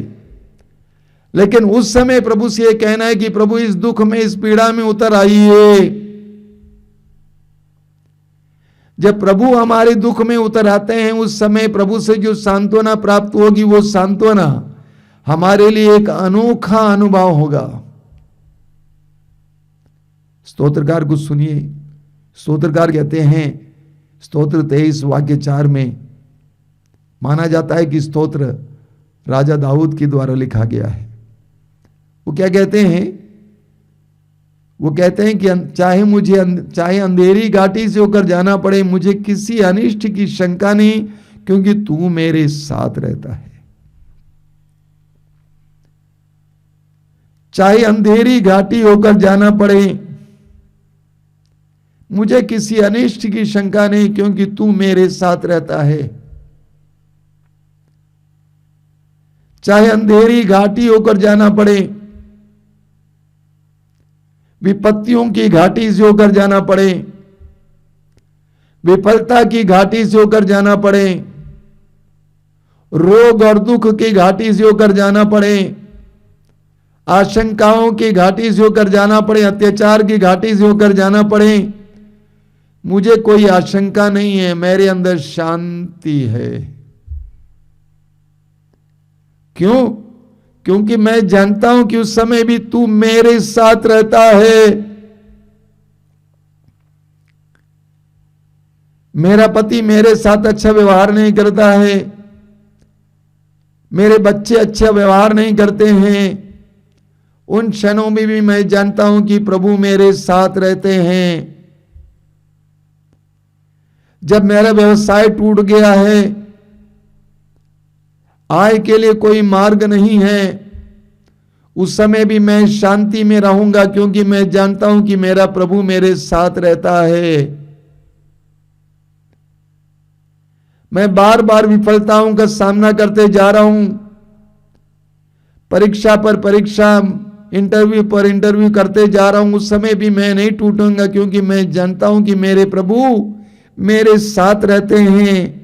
लेकिन उस समय प्रभु से यह कहना है कि प्रभु इस दुख में, इस पीड़ा में उतर आइए। जब प्रभु हमारे दुख में उतर आते हैं, उस समय प्रभु से जो सांत्वना प्राप्त होगी, वो सांत्वना हमारे लिए एक अनोखा अनुभव होगा। स्तोत्रकार को सुनिए। स्तोत्रकार कहते हैं, स्तोत्र 23 वाक्य 4 में माना जाता है कि स्तोत्र राजा दाऊद के द्वारा लिखा गया है। वो क्या कहते हैं? वो कहते हैं कि चाहे अंधेरी घाटी से होकर जाना पड़े, मुझे किसी अनिष्ट की शंका नहीं, क्योंकि तू मेरे साथ रहता है। चाहे अंधेरी घाटी होकर जाना पड़े, मुझे किसी अनिष्ट की शंका नहीं, क्योंकि तू मेरे साथ रहता है। चाहे अंधेरी घाटी होकर जाना पड़े, विपत्तियों की घाटी से होकर जाना पड़े, विफलता की घाटी से होकर जाना पड़े, रोग और दुख की घाटी से होकर जाना पड़े, आशंकाओं की घाटी से होकर जाना पड़े, अत्याचार की घाटी से होकर जाना पड़े, मुझे कोई आशंका नहीं है, मेरे अंदर शांति है। क्यों? क्योंकि मैं जानता हूं कि उस समय भी तू मेरे साथ रहता है। मेरा पति मेरे साथ अच्छा व्यवहार नहीं करता है, मेरे बच्चे अच्छा व्यवहार नहीं करते हैं, उन क्षणों में भी मैं जानता हूं कि प्रभु मेरे साथ रहते हैं। जब मेरा व्यवसाय टूट गया है, आय के लिए कोई मार्ग नहीं है, उस समय भी मैं शांति में रहूंगा, क्योंकि मैं जानता हूं कि मेरा प्रभु मेरे साथ रहता है। मैं बार बार विफलताओं का सामना करते जा रहा हूं, परीक्षा पर परीक्षा, इंटरव्यू पर इंटरव्यू करते जा रहा हूं, उस समय भी मैं नहीं टूटूंगा, क्योंकि मैं जानता हूं कि मेरे प्रभु मेरे साथ रहते हैं।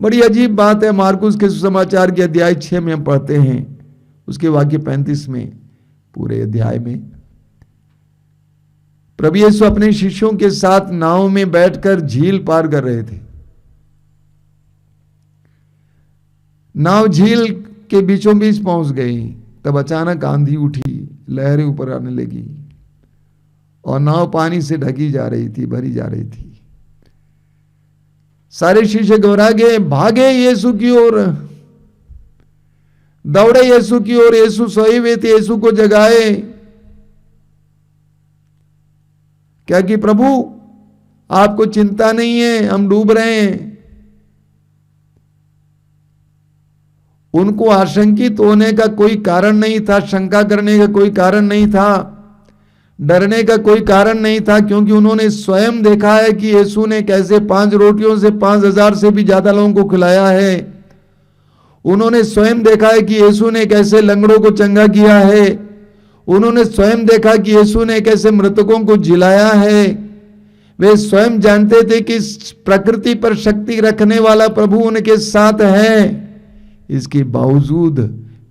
बड़ी अजीब बात है, मार्कुस के सुसमाचार के अध्याय 6 में हम पढ़ते हैं, उसके वाक्य 35 में, पूरे अध्याय में प्रभु यीशु अपने शिष्यों के साथ नाव में बैठकर झील पार कर रहे थे। नाव झील के बीचों बीच पहुंच गई, तब अचानक आंधी उठी, लहरें ऊपर आने लगी और नाव पानी से ढकी जा रही थी, भरी जा रही थी। सारे शिष्य घबरा गए, भागे यीशु की ओर, दौड़े यीशु की ओर। यीशु सोए हुए थे, यीशु को जगाए। क्या कि प्रभु आपको चिंता नहीं है, हम डूब रहे हैं। उनको आशंकित होने का कोई कारण नहीं था, शंका करने का कोई कारण नहीं था, डरने का कोई कारण नहीं था, क्योंकि उन्होंने स्वयं देखा है कि यीशु ने कैसे 5 रोटियों से 5,000 से भी ज्यादा लोगों को खिलाया है। उन्होंने स्वयं देखा है कि यीशु ने कैसे लंगड़ों को चंगा किया है। उन्होंने स्वयं देखा कि यीशु ने कैसे मृतकों को जिलाया है। वे स्वयं जानते थे कि प्रकृति पर शक्ति रखने वाला प्रभु उनके साथ है। इसके बावजूद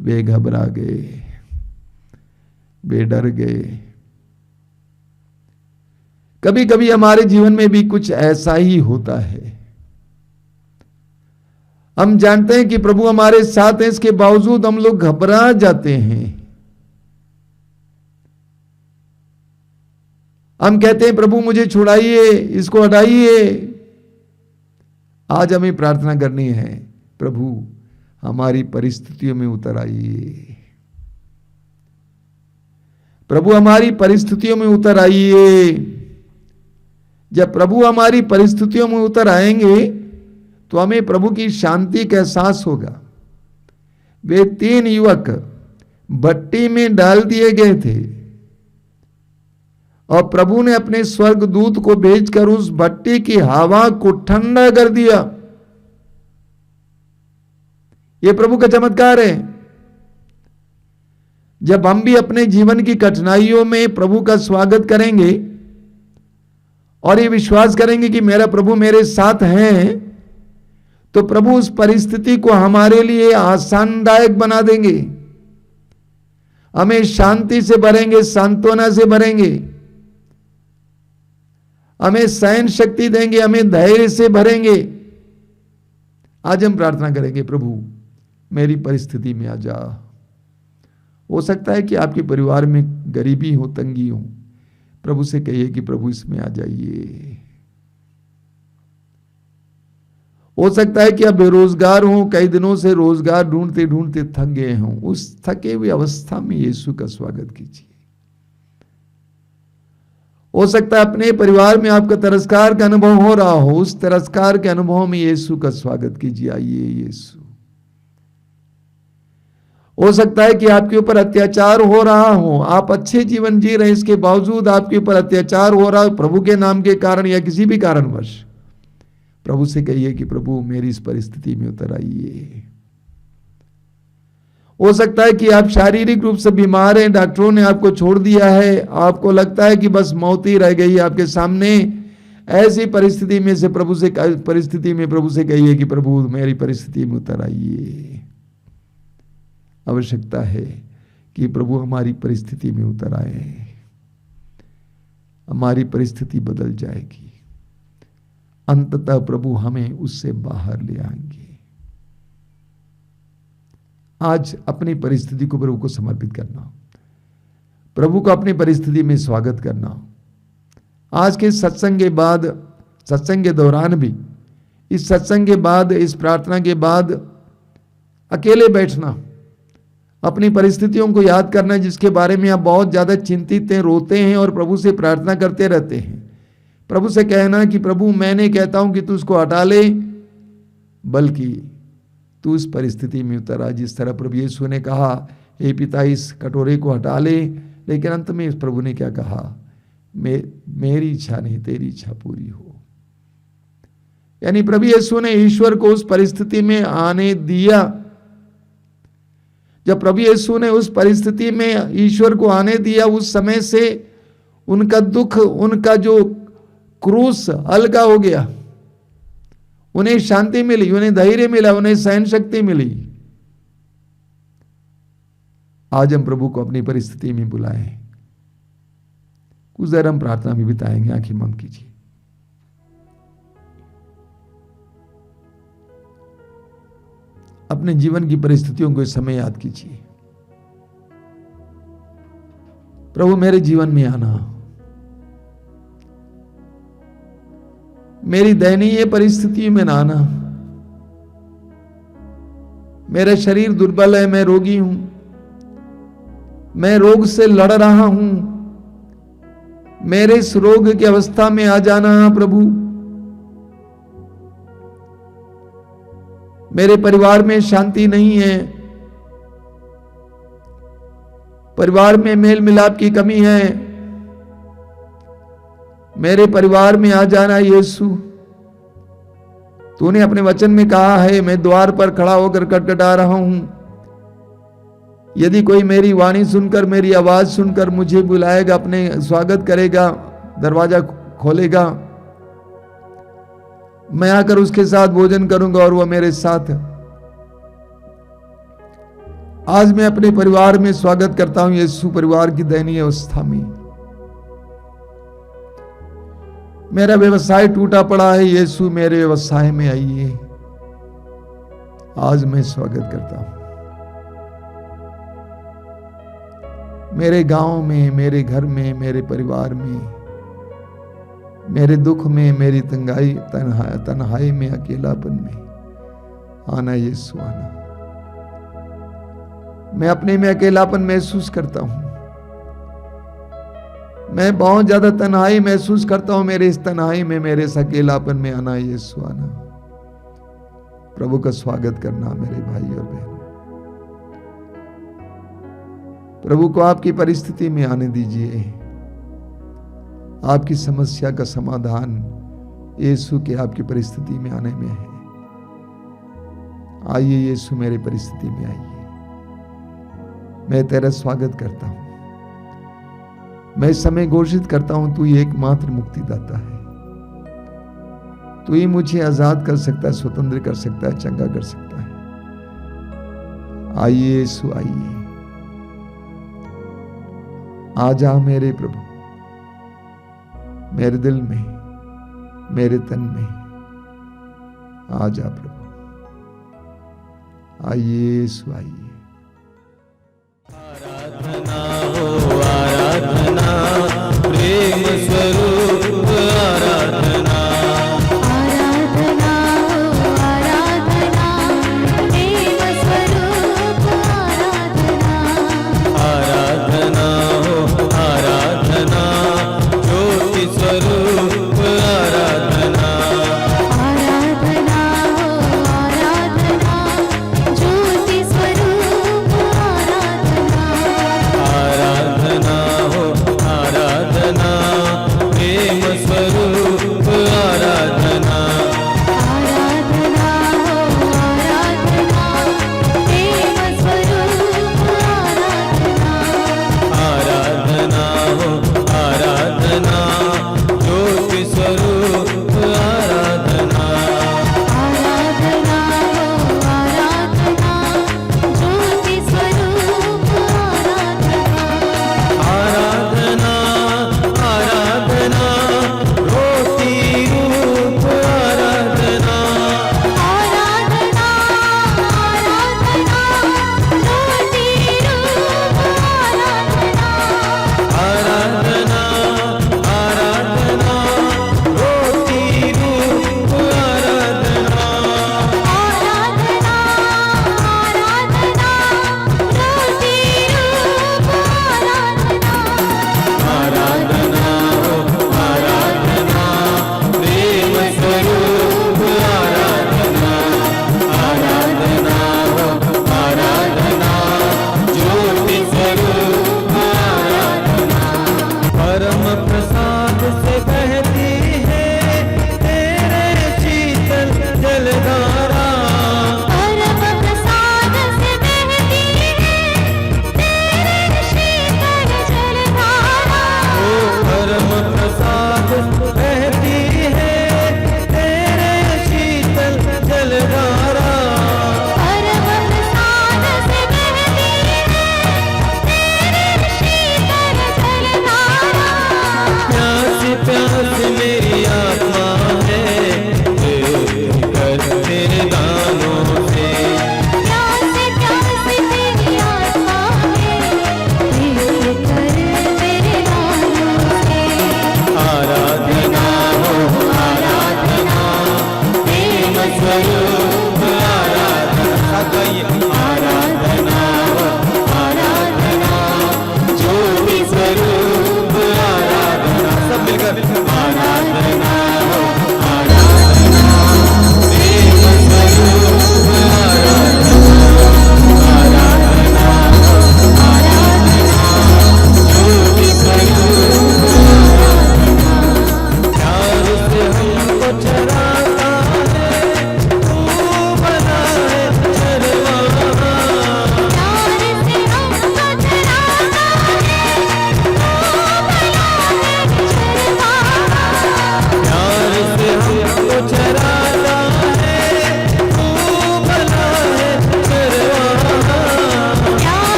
वे घबरा गए, वे डर गए। कभी कभी हमारे जीवन में भी कुछ ऐसा ही होता है। हम जानते हैं कि प्रभु हमारे साथ है, इसके बावजूद हम लोग घबरा जाते हैं। हम कहते हैं प्रभु मुझे छुड़ाइए, इसको हटाइए। आज हमें प्रार्थना करनी है, प्रभु हमारी परिस्थितियों में उतर आइए, प्रभु हमारी परिस्थितियों में उतर आइए। जब प्रभु हमारी परिस्थितियों में उतर आएंगे तो हमें प्रभु की शांति का एहसास होगा। वे 3 युवक भट्टी में डाल दिए गए थे और प्रभु ने अपने स्वर्गदूत को भेजकर उस भट्टी की हवा को ठंडा कर दिया। यह प्रभु का चमत्कार है। जब हम भी अपने जीवन की कठिनाइयों में प्रभु का स्वागत करेंगे और ये विश्वास करेंगे कि मेरा प्रभु मेरे साथ है, तो प्रभु उस परिस्थिति को हमारे लिए आसानदायक बना देंगे, हमें शांति से भरेंगे, सांत्वना से भरेंगे, हमें सहन शक्ति देंगे, हमें धैर्य से भरेंगे। आज हम प्रार्थना करेंगे, प्रभु मेरी परिस्थिति में आ जा। हो सकता है कि आपके परिवार में गरीबी हो, तंगी हो। प्रभु से कहिए कि प्रभु इसमें आ जाइए। हो सकता है कि आप बेरोजगार हो, कई दिनों से रोजगार ढूंढते ढूंढते थक गए हों। उस थके हुई अवस्था में यीशु का स्वागत कीजिए। हो सकता है अपने परिवार में आपका तिरस्कार का अनुभव हो रहा हो, उस तिरस्कार के अनुभव में यीशु का स्वागत कीजिए। आइए यीशु। हो सकता है कि आपके ऊपर अत्याचार हो रहा हो, आप अच्छे जीवन जी रहे, इसके बावजूद आपके ऊपर अत्याचार हो रहा हो, प्रभु के नाम के कारण या किसी भी कारणवश। प्रभु से कहिए कि प्रभु मेरी इस परिस्थिति में उतर आइए। हो सकता है कि आप शारीरिक रूप से बीमार हैं, डॉक्टरों ने आपको छोड़ दिया है, आपको लगता है कि बस मौत ही रह गई आपके सामने। ऐसी परिस्थिति में प्रभु से कहिए कि प्रभु मेरी परिस्थिति में उतर आइए। आवश्यकता है कि प्रभु हमारी परिस्थिति में उतर आए, हमारी परिस्थिति बदल जाएगी। अंततः प्रभु हमें उससे बाहर ले आएंगे। आज अपनी परिस्थिति को प्रभु को समर्पित करना, प्रभु को अपनी परिस्थिति में स्वागत करना। आज के सत्संग के बाद, सत्संग के दौरान भी, इस सत्संग के बाद, इस प्रार्थना के बाद अकेले बैठना, अपनी परिस्थितियों को याद करना जिसके बारे में आप बहुत ज्यादा चिंतित हैं, रोते हैं और प्रभु से प्रार्थना करते रहते हैं। प्रभु से कहना कि प्रभु मैं कहता हूं कि तू उसको हटा ले, बल्कि तू इस परिस्थिति में उतर आ। जिस तरह प्रभु यीशु ने कहा, हे पिता इस कटोरे को हटा ले, लेकिन अंत में इस प्रभु ने क्या कहा, मेरी इच्छा नहीं तेरी इच्छा पूरी हो। यानी प्रभु यीशु ने ईश्वर को उस परिस्थिति में आने दिया। जब प्रभु यीशु ने उस परिस्थिति में ईश्वर को आने दिया, उस समय से उनका दुख, उनका जो क्रूस हल्का हो गया, उन्हें शांति मिली, उन्हें धैर्य मिला, उन्हें सहन शक्ति मिली। आज हम प्रभु को अपनी परिस्थिति में बुलाएं। कुछ देर हम प्रार्थना में बिताएंगे। आंखें बंद कीजिए। अपने जीवन की परिस्थितियों को इस समय याद कीजिए। प्रभु मेरे जीवन में आना, मेरी दयनीय परिस्थिति में ना आना। मेरा शरीर दुर्बल है, मैं रोगी हूं, मैं रोग से लड़ रहा हूं। मेरे इस रोग की अवस्था में आ जाना प्रभु। मेरे परिवार में शांति नहीं है, परिवार में मेल मिलाप की कमी है। मेरे परिवार में आ जाना यीशु। तूने अपने वचन में कहा है, मैं द्वार पर खड़ा होकर खटखटा रहा हूं। यदि कोई मेरी वाणी सुनकर, मेरी आवाज सुनकर मुझे बुलाएगा, अपने स्वागत करेगा, दरवाजा खोलेगा, मैं आकर उसके साथ भोजन करूंगा और वह मेरे साथ। आज मैं अपने परिवार में स्वागत करता हूं यीशु। परिवार की दयनीय अवस्था में मेरा व्यवसाय टूटा पड़ा है यीशु, मेरे व्यवसाय में आइए। आज मैं स्वागत करता हूं। मेरे गांव में, मेरे घर में, मेरे परिवार में, मेरे दुख में, मेरी तन्हाई में, अकेलापन में आना यीशु, आना। मैं अपने में अकेलापन महसूस करता हूं, मैं बहुत ज्यादा तन्हाई महसूस करता हूं। मेरे इस तन्हाई में, मेरे इस अकेलापन में आना यीशु, आना। प्रभु का स्वागत करना मेरे भाई और बहनों। प्रभु को आपकी परिस्थिति में आने दीजिए। आपकी समस्या का समाधान यीशु के आपकी परिस्थिति में आने में है। आइए यीशु, मेरी परिस्थिति में आइए। मैं तेरा स्वागत करता हूं। मैं इस समय घोषित करता हूं, तू ही एकमात्र मुक्तिदाता है। तू ही मुझे आजाद कर सकता है, स्वतंत्र कर सकता है, चंगा कर सकता है। आइए यीशु, आइए। आ जा मेरे प्रभु, मेरे दिल में, मेरे तन में आ जा प्रभु। आइए यीशु, आइए। आराधना हो आराधना, प्रेम स्वरूप आराधना। आराधना हो आराधना, प्रेम स्वरूप आराधना। आराधना हो आराधना, ज्योति स्वरूप आराधना। आराधना हो आराधना, ज्योति स्वरूप आराधना। आराधना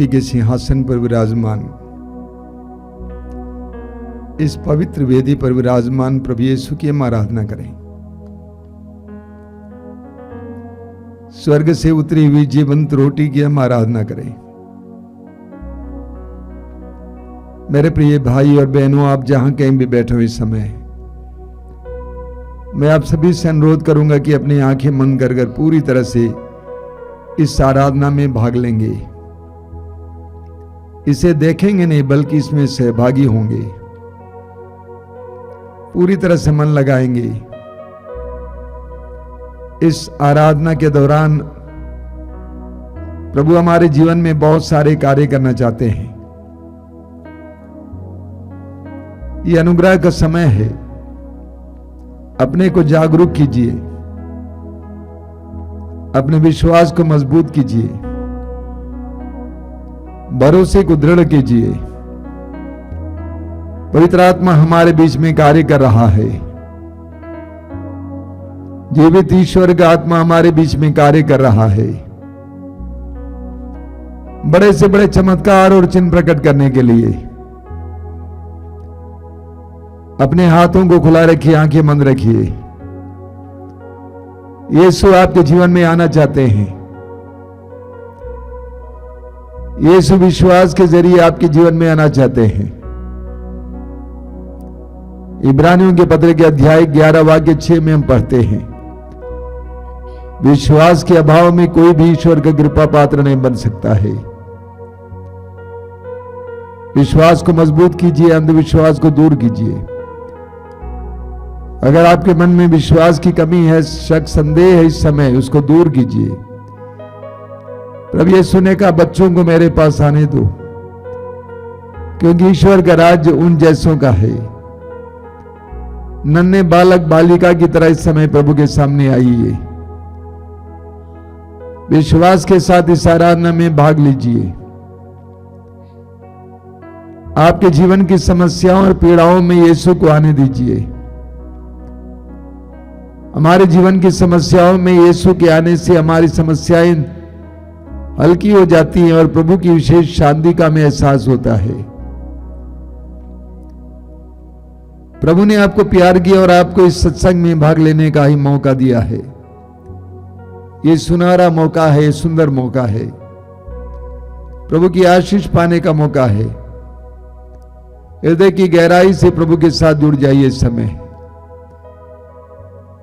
मुक्ति के सिंहासन पर विराजमान, इस पवित्र वेदी पर विराजमान प्रभु यीशु की हम आराधना करें। स्वर्ग से उतरी हुई जीवंत रोटी की हम आराधना करें। मेरे प्रिय भाई और बहनों, आप जहां कहीं भी बैठे हो इस समय, मैं आप सभी से अनुरोध करूंगा कि अपनी आंखें बंद कर पूरी तरह से इस आराधना में भाग लेंगे। इसे देखेंगे नहीं बल्कि इसमें सहभागी होंगे। पूरी तरह से मन लगाएंगे। इस आराधना के दौरान प्रभु हमारे जीवन में बहुत सारे कार्य करना चाहते हैं। ये अनुग्रह का समय है। अपने को जागरूक कीजिए, अपने विश्वास को मजबूत कीजिए, भरोसे को दृढ़ कीजिए। पवित्र आत्मा हमारे बीच में कार्य कर रहा है। जीवित ईश्वर का आत्मा हमारे बीच में कार्य कर रहा है, बड़े से बड़े चमत्कार और चिन्ह प्रकट करने के लिए। अपने हाथों को खुला रखिए, आंखें बंद रखिए। यीशु आपके जीवन में आना चाहते हैं। यीशु विश्वास के जरिए आपके जीवन में आना चाहते हैं। इब्रानियों के पत्र के अध्याय 11 वाक्य 6 में हम पढ़ते हैं, विश्वास के अभाव में कोई भी ईश्वर का कृपा पात्र नहीं बन सकता है। विश्वास को मजबूत कीजिए, अंधविश्वास को दूर कीजिए। अगर आपके मन में विश्वास की कमी है, शक, संदेह है, इस समय उसको दूर कीजिए। प्रभु यीशु ने कहा, बच्चों को मेरे पास आने दो, क्योंकि ईश्वर का राज्य उन जैसों का है। नन्हे बालक बालिका की तरह इस समय प्रभु के सामने आइए। विश्वास के साथ इस आराधना में भाग लीजिए। आपके जीवन की समस्याओं और पीड़ाओं में यीशु को आने दीजिए। हमारे जीवन की समस्याओं में यीशु के आने से हमारी समस्याएं हल्की हो जाती हैं और प्रभु की विशेष शांति का हमें एहसास होता है। प्रभु ने आपको प्यार किया और आपको इस सत्संग में भाग लेने का ही मौका दिया है। ये सुनहरा मौका है, ये सुंदर मौका है, प्रभु की आशीष पाने का मौका है। हृदय की गहराई से प्रभु के साथ जुड़ जाइए। इस समय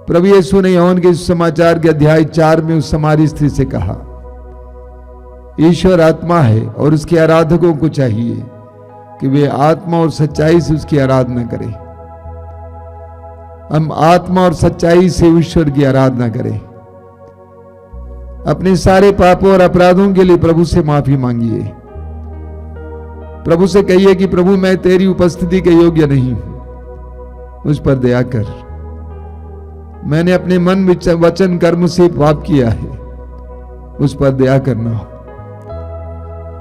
प्रभु यीशु ने यूहन्ना के समाचार के अध्याय 4 में उस सामरी स्त्री से कहा, ईश्वर आत्मा है और उसके आराधकों को चाहिए कि वे आत्मा और सच्चाई से उसकी आराधना करें। हम आत्मा और सच्चाई से ईश्वर की आराधना करें। अपने सारे पापों और अपराधों के लिए प्रभु से माफी मांगिए। प्रभु से कहिए कि प्रभु, मैं तेरी उपस्थिति के योग्य नहीं हूं, मुझ पर दया कर। मैंने अपने मन वचन कर्म से पाप किया है, उस पर दया करना।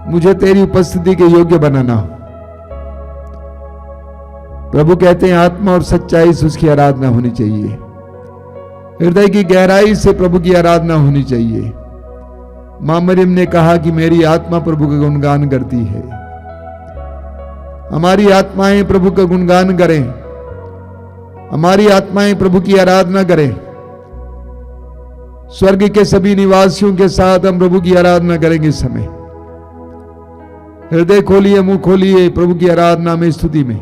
मुझे तेरी उपस्थिति के योग्य बनाना। प्रभु कहते हैं आत्मा और सच्चाई से उसकी आराधना होनी चाहिए। हृदय की गहराई से प्रभु की आराधना होनी चाहिए। मां मरियम ने कहा कि मेरी आत्मा प्रभु का गुणगान करती है। हमारी आत्माएं प्रभु का गुणगान करें, हमारी आत्माएं प्रभु की आराधना करें। स्वर्ग के सभी निवासियों के साथ हम प्रभु की आराधना करेंगे। इस समय हृदय खोलिए, मुंह खोलिए प्रभु की आराधना में, स्तुति में।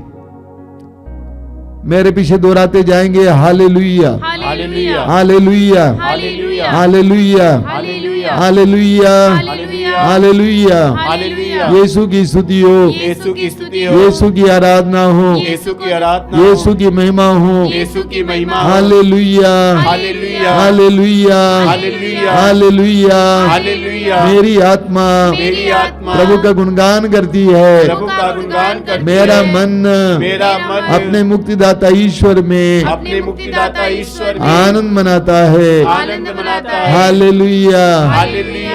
मेरे पीछे दोहराते जाएंगे, hallelujah, hallelujah, hallelujah, hallelujah, hallelujah, hallelujah, hallelujah, hallelujah. Hallelujah. यीशु की स्तुति हो, यीशु की स्तुति हो, यीशु की आराधना हो, यीशु की आराधना हो, यीशु की महिमा हो। यीशु की महिमा हो। Hallelujah, hallelujah, hallelujah, hallelujah, hallelujah. Hallelujah. मेरी आत्मा मेरी आत्मा प्रभु का गुणगान करती है। प्रभु का गुणगान करती मेरा है। मन मेरा मन अपने मुक्तिदाता ईश्वर में अपने मुक्तिदाता ईश्वर में आनंद मनाता है। आनंद मनाता है। हालेलुया, हालेलुया,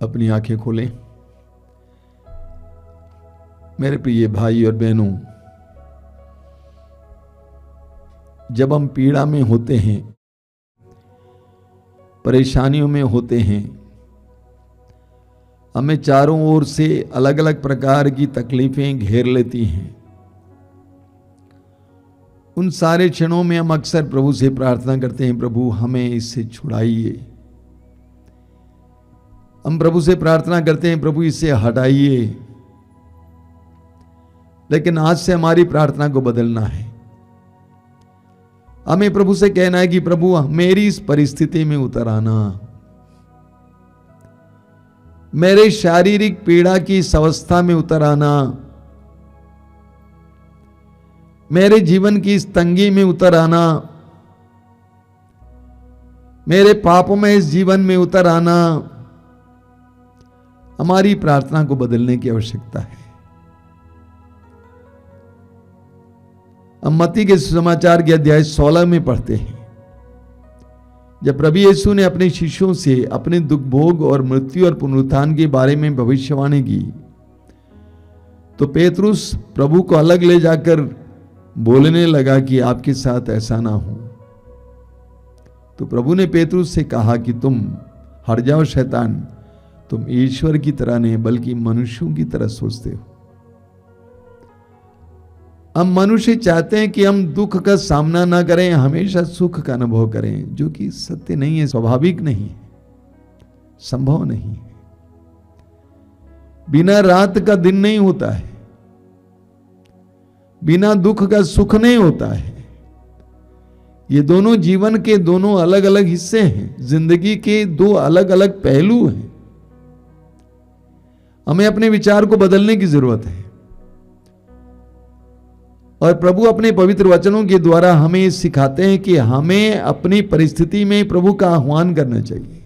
अपनी आंखें खोलें। मेरे प्रिय भाई और बहनों, जब हम पीड़ा में होते हैं, परेशानियों में होते हैं, हमें चारों ओर से अलग अलग प्रकार की तकलीफें घेर लेती हैं। उन सारे क्षणों में हम अक्सर प्रभु से प्रार्थना करते हैं, प्रभु हमें इससे छुड़ाइए। हम प्रभु से प्रार्थना करते हैं, प्रभु इससे हटाइए। लेकिन आज से हमारी प्रार्थना को बदलना है। हमें प्रभु से कहना है कि प्रभु मेरी इस परिस्थिति में उतर आना, मेरे शारीरिक पीड़ा की इस अवस्था में उतर आना, मेरे जीवन की इस तंगी में उतर आना, मेरे पापों में इस जीवन में उतर आना। हमारी प्रार्थना को बदलने की आवश्यकता है। हम मत्ती के समाचार के अध्याय 16 में पढ़ते हैं, जब प्रभु यीशु ने अपने शिष्यों से अपने दुख भोग और मृत्यु और पुनरुत्थान के बारे में भविष्यवाणी की, तो पेतरुस प्रभु को अलग ले जाकर बोलने लगा कि आपके साथ ऐसा ना हो। तो प्रभु ने पेतरुस से कहा कि तुम हट जाओ शैतान, तुम ईश्वर की तरह नहीं बल्कि मनुष्यों की तरह सोचते हो। हम मनुष्य चाहते हैं कि हम दुख का सामना ना करें, हमेशा सुख का अनुभव करें, जो कि सत्य नहीं है, स्वाभाविक नहीं है, संभव नहीं है। बिना रात का दिन नहीं होता है, बिना दुख का सुख नहीं होता है। ये दोनों जीवन के दोनों अलग अलग हिस्से हैं, जिंदगी के दो अलग अलग पहलू हैं। हमें अपने विचार को बदलने की जरूरत है और प्रभु अपने पवित्र वचनों के द्वारा हमें सिखाते हैं कि हमें अपनी परिस्थिति में प्रभु का आह्वान करना चाहिए।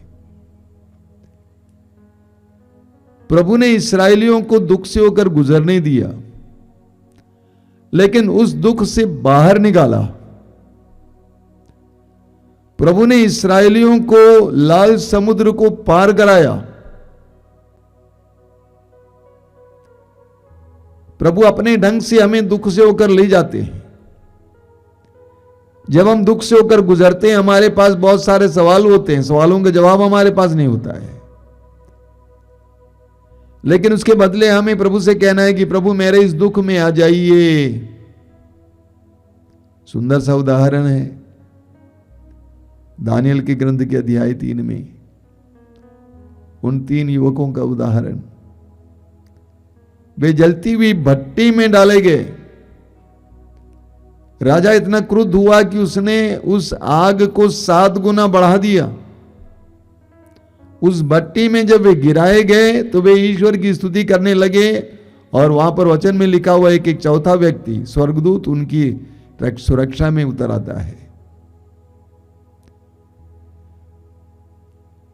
प्रभु ने इस्राएलियों को दुख से होकर गुजरने दिया, लेकिन उस दुख से बाहर निकाला। प्रभु ने इस्राएलियों को लाल समुद्र को पार कराया। प्रभु अपने ढंग से हमें दुख से होकर ले जाते हैं। जब हम दुख से होकर गुजरते हैं, हमारे पास बहुत सारे सवाल होते हैं, सवालों का जवाब हमारे पास नहीं होता है। लेकिन उसके बदले हमें प्रभु से कहना है कि प्रभु मेरे इस दुख में आ जाइए। सुंदर सा उदाहरण है दानियल के ग्रंथ के अध्याय 3 में उन 3 युवकों का उदाहरण। वे जलती हुई भट्टी में डाले गए। राजा इतना क्रुद्ध हुआ कि उसने उस आग को 7 गुना बढ़ा दिया। उस भट्टी में जब वे गिराए गए तो वे ईश्वर की स्तुति करने लगे और वहां पर वचन में लिखा हुआ है कि एक चौथा व्यक्ति स्वर्गदूत उनकी सुरक्षा में उतर आता है।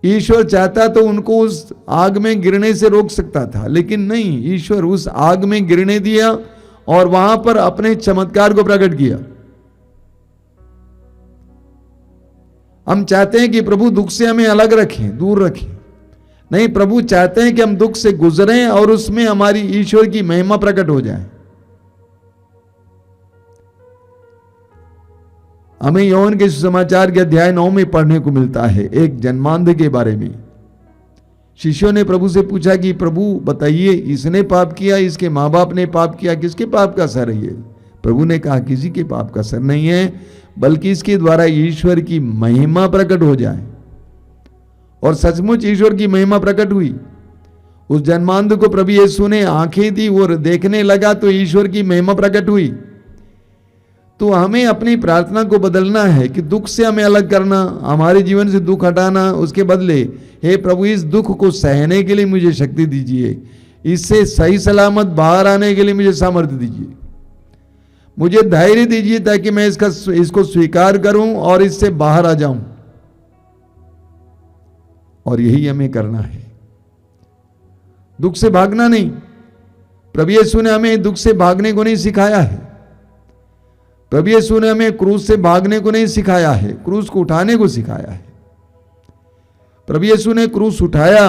ईश्वर चाहता तो उनको उस आग में गिरने से रोक सकता था, लेकिन नहीं, ईश्वर उस आग में गिरने दिया और वहां पर अपने चमत्कार को प्रकट किया। हम चाहते हैं कि प्रभु दुख से हमें अलग रखें, दूर रखें। नहीं, प्रभु चाहते हैं कि हम दुख से गुजरें और उसमें हमारी ईश्वर की महिमा प्रकट हो जाए। हमें योहन के सुसमाचार के अध्याय 9 में पढ़ने को मिलता है एक जन्मांध के बारे में। शिष्यों ने प्रभु से पूछा कि प्रभु बताइए, इसने पाप किया, इसके माँ बाप ने पाप किया, किसके पाप का असर है ये? प्रभु ने कहा किसी के पाप का असर नहीं है, बल्कि इसके द्वारा ईश्वर की महिमा प्रकट हो जाए। और सचमुच ईश्वर की महिमा प्रकट हुई। उस जन्मांध को प्रभु यीशु ने आंखें दी, वो देखने लगा तो ईश्वर की महिमा प्रकट हुई। तो हमें अपनी प्रार्थना को बदलना है कि दुख से हमें अलग करना, हमारे जीवन से दुख हटाना। उसके बदले हे प्रभु इस दुख को सहने के लिए मुझे शक्ति दीजिए, इससे सही सलामत बाहर आने के लिए मुझे सामर्थ्य दीजिए, मुझे धैर्य दीजिए ताकि मैं इसको स्वीकार करूं और इससे बाहर आ जाऊं। और यही हमें करना है, दुख से भागना नहीं। प्रभु यीशु ने हमें दुख से भागने को नहीं सिखाया है। प्रभु यीशु ने हमें क्रूस से भागने को नहीं सिखाया है, क्रूस को उठाने को सिखाया है। प्रभु यीशु ने क्रूस उठाया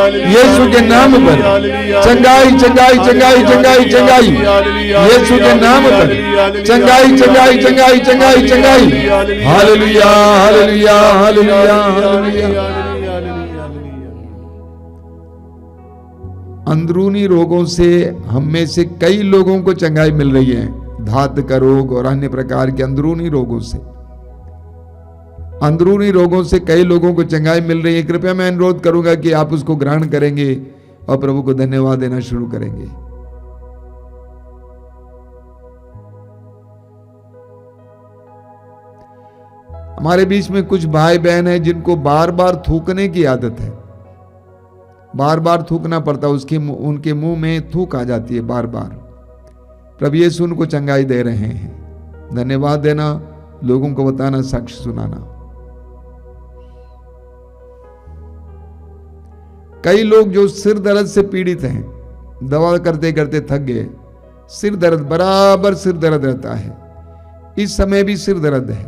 यीशु के नाम पर चंगाई चंगाई चंगाई चंगाई चंगाई, यीशु के नाम पर चंगाई चंगाई चंगाई चंगाई चंगाई। Hallelujah hallelujah hallelujah hallelujah. अंदरूनी रोगों से हम में से कई लोगों को चंगाई मिल रही है, धात का रोग और अन्य प्रकार के अंदरूनी रोगों से, अंदरूनी रोगों से कई लोगों को चंगाई मिल रही है। कृपया मैं अनुरोध करूंगा कि आप उसको ग्रहण करेंगे और प्रभु को धन्यवाद देना शुरू करेंगे। हमारे बीच में कुछ भाई बहन हैं जिनको बार बार थूकने की आदत है, बार बार थूकना पड़ता है, उनके मुंह में थूक आ जाती है बार बार। प्रभु यीशु उनको चंगाई दे रहे हैं। धन्यवाद देना, लोगों को बताना, साक्ष्य सुनाना। कई लोग जो सिर दर्द से पीड़ित हैं, दवा करते करते थक गए, सिर दर्द बराबर सिर दर्द रहता है, इस समय भी सिर दर्द है,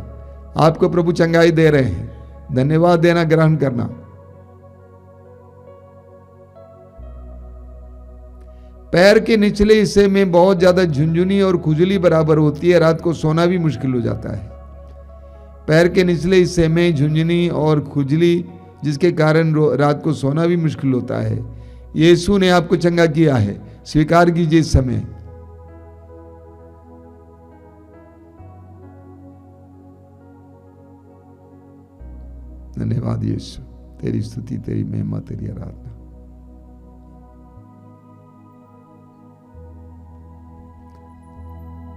आपको प्रभु चंगाई दे रहे हैं। धन्यवाद देना, ग्रहण करना। पैर के निचले हिस्से में बहुत ज्यादा झुंझुनी और खुजली बराबर होती है, रात को सोना भी मुश्किल हो जाता है। पैर के निचले हिस्से में झुंझुनी और खुजली, जिसके कारण रात को सोना भी मुश्किल होता है। यीशु ने आपको चंगा किया है, स्वीकार कीजिए इस समय। धन्यवाद यीशु, तेरी स्तुति, तेरी महिमा, तेरी आराधना।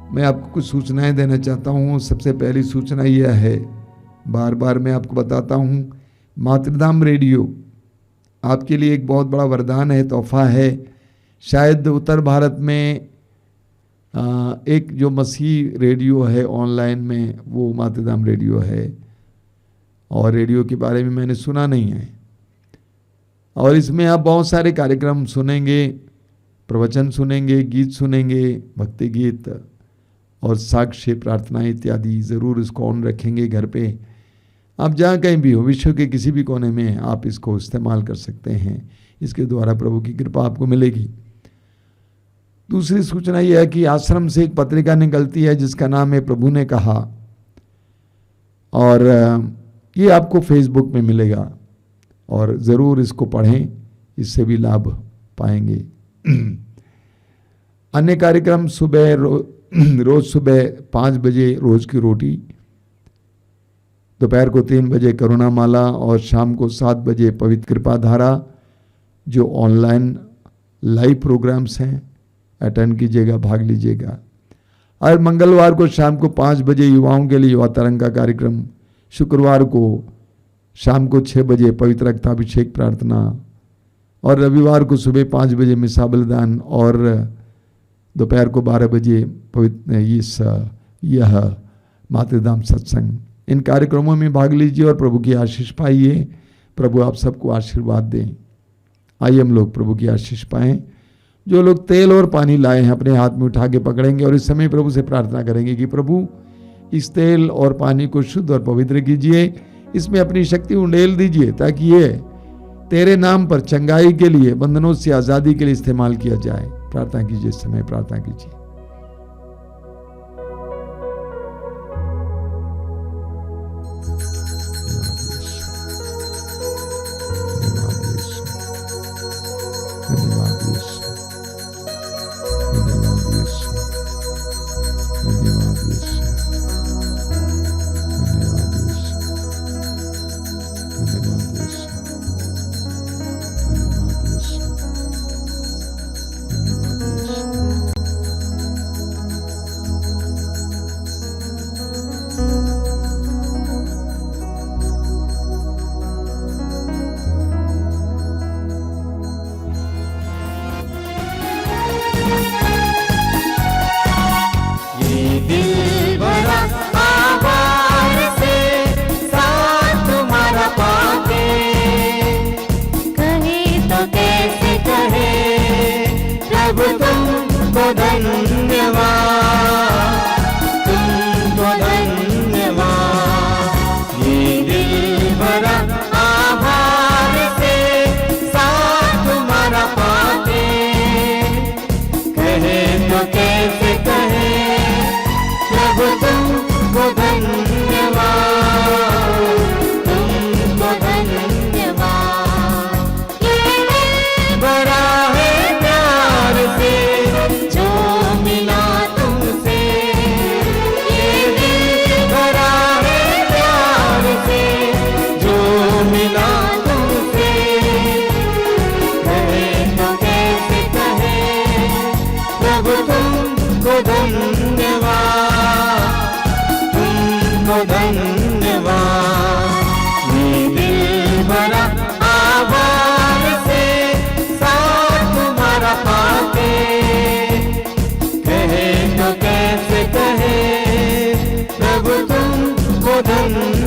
मैं आपको कुछ सूचनाएं देना चाहता हूं। सबसे पहली सूचना यह है, बार बार मैं आपको बताता हूं, मातृधाम रेडियो आपके लिए एक बहुत बड़ा वरदान है, तोहफा है। शायद उत्तर भारत में एक जो मसीह रेडियो है ऑनलाइन में, वो मातृधाम रेडियो है, और रेडियो के बारे में मैंने सुना नहीं है। और इसमें आप बहुत सारे कार्यक्रम सुनेंगे, प्रवचन सुनेंगे, गीत सुनेंगे, भक्ति गीत और साक्ष्य, प्रार्थनाएं इत्यादि। ज़रूर इसको ऑन रखेंगे घर पे। आप जहाँ कहीं भी हो, विश्व के किसी भी कोने में आप इसको इस्तेमाल कर सकते हैं। इसके द्वारा प्रभु की कृपा आपको मिलेगी। दूसरी सूचना यह है कि आश्रम से एक पत्रिका निकलती है जिसका नाम है प्रभु ने कहा, और ये आपको फेसबुक में मिलेगा, और ज़रूर इसको पढ़ें, इससे भी लाभ पाएंगे। अन्य कार्यक्रम सुबह रोज सुबह 5 बजे रोज की रोटी, दोपहर को 3 बजे करुणा माला, और शाम को 7 बजे पवित्र कृपा धारा, जो ऑनलाइन लाइव प्रोग्राम्स हैं। अटेंड कीजिएगा, भाग लीजिएगा। और मंगलवार को शाम को 5 बजे युवाओं के लिए युवा तरंग का कार्यक्रम, शुक्रवार को शाम को 6 बजे पवित्र रक्ताभिषेक प्रार्थना, और रविवार को सुबह 5 बजे मिसा बलिदान, और दोपहर को 12 बजे पवित्र यह मातृधाम सत्संग। इन कार्यक्रमों में भाग लीजिए और प्रभु की आशीष पाइए। प्रभु आप सबको आशीर्वाद दें। आइए हम लोग प्रभु की आशीष पाएं। जो लोग तेल और पानी लाए हैं अपने हाथ में उठा के पकड़ेंगे, और इस समय प्रभु से प्रार्थना करेंगे कि प्रभु इस तेल और पानी को शुद्ध और पवित्र कीजिए, इसमें अपनी शक्ति उंडेल दीजिए, ताकि ये तेरे नाम पर चंगाई के लिए, बंधनों से आज़ादी के लिए इस्तेमाल किया जाए। प्रार्थना कीजिए, इस समय प्रार्थना कीजिए। प्रभु तुमको धन्यवाद, तुमको धन्यवाद। ये दिल बड़ा है प्यार से जो मिला तुमसे, ये दिल भरा है प्यार से जो मिला तुमसे। कहे तो कैसे कहे प्रभु तुमको धन्यवाद, तुमको धन्यवाद। ये दिल भरा आभार से साथ तुम्हारा पाके, कहे तो कैसे कहे प्रभु तुमको धन्यवाद,